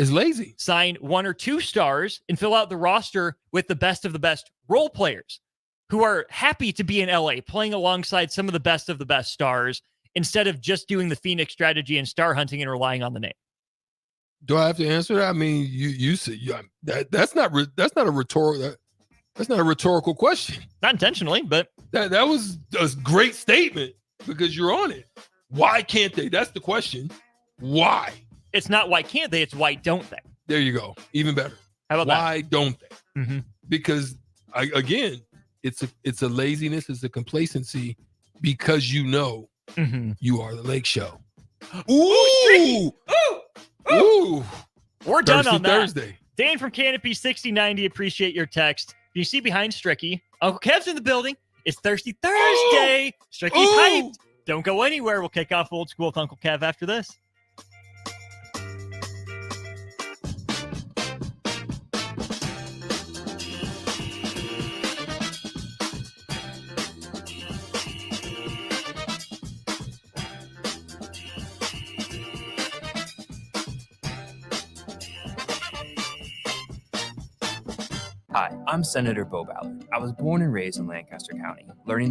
sign 1 or 2 stars and fill out the roster with the best of the best role players who are happy to be in LA playing alongside some of the best stars instead of just doing the Phoenix strategy and star hunting and relying on the name? Do I have to answer that? I mean, you said that's not a rhetorical question. Not intentionally, but that was a great statement because you're on it. Why can't they? That's the question. Why? It's not why can't they, it's why don't they? There you go. Even better. How about why don't they? Mm-hmm. Because again, it's a laziness, it's a complacency because you know you are the Lake Show. Ooh! Ooh! We're done on that. Thursday. Dan from Canopy 6090, appreciate your text. You see behind Stricky, Uncle Kev's in the building. It's Thirsty Thursday. Stricky's hyped. Don't go anywhere. We'll kick off Old School with Uncle Kev after this. Hi, I'm Senator Bo Ballard. I was born and raised in Lancaster County, learning the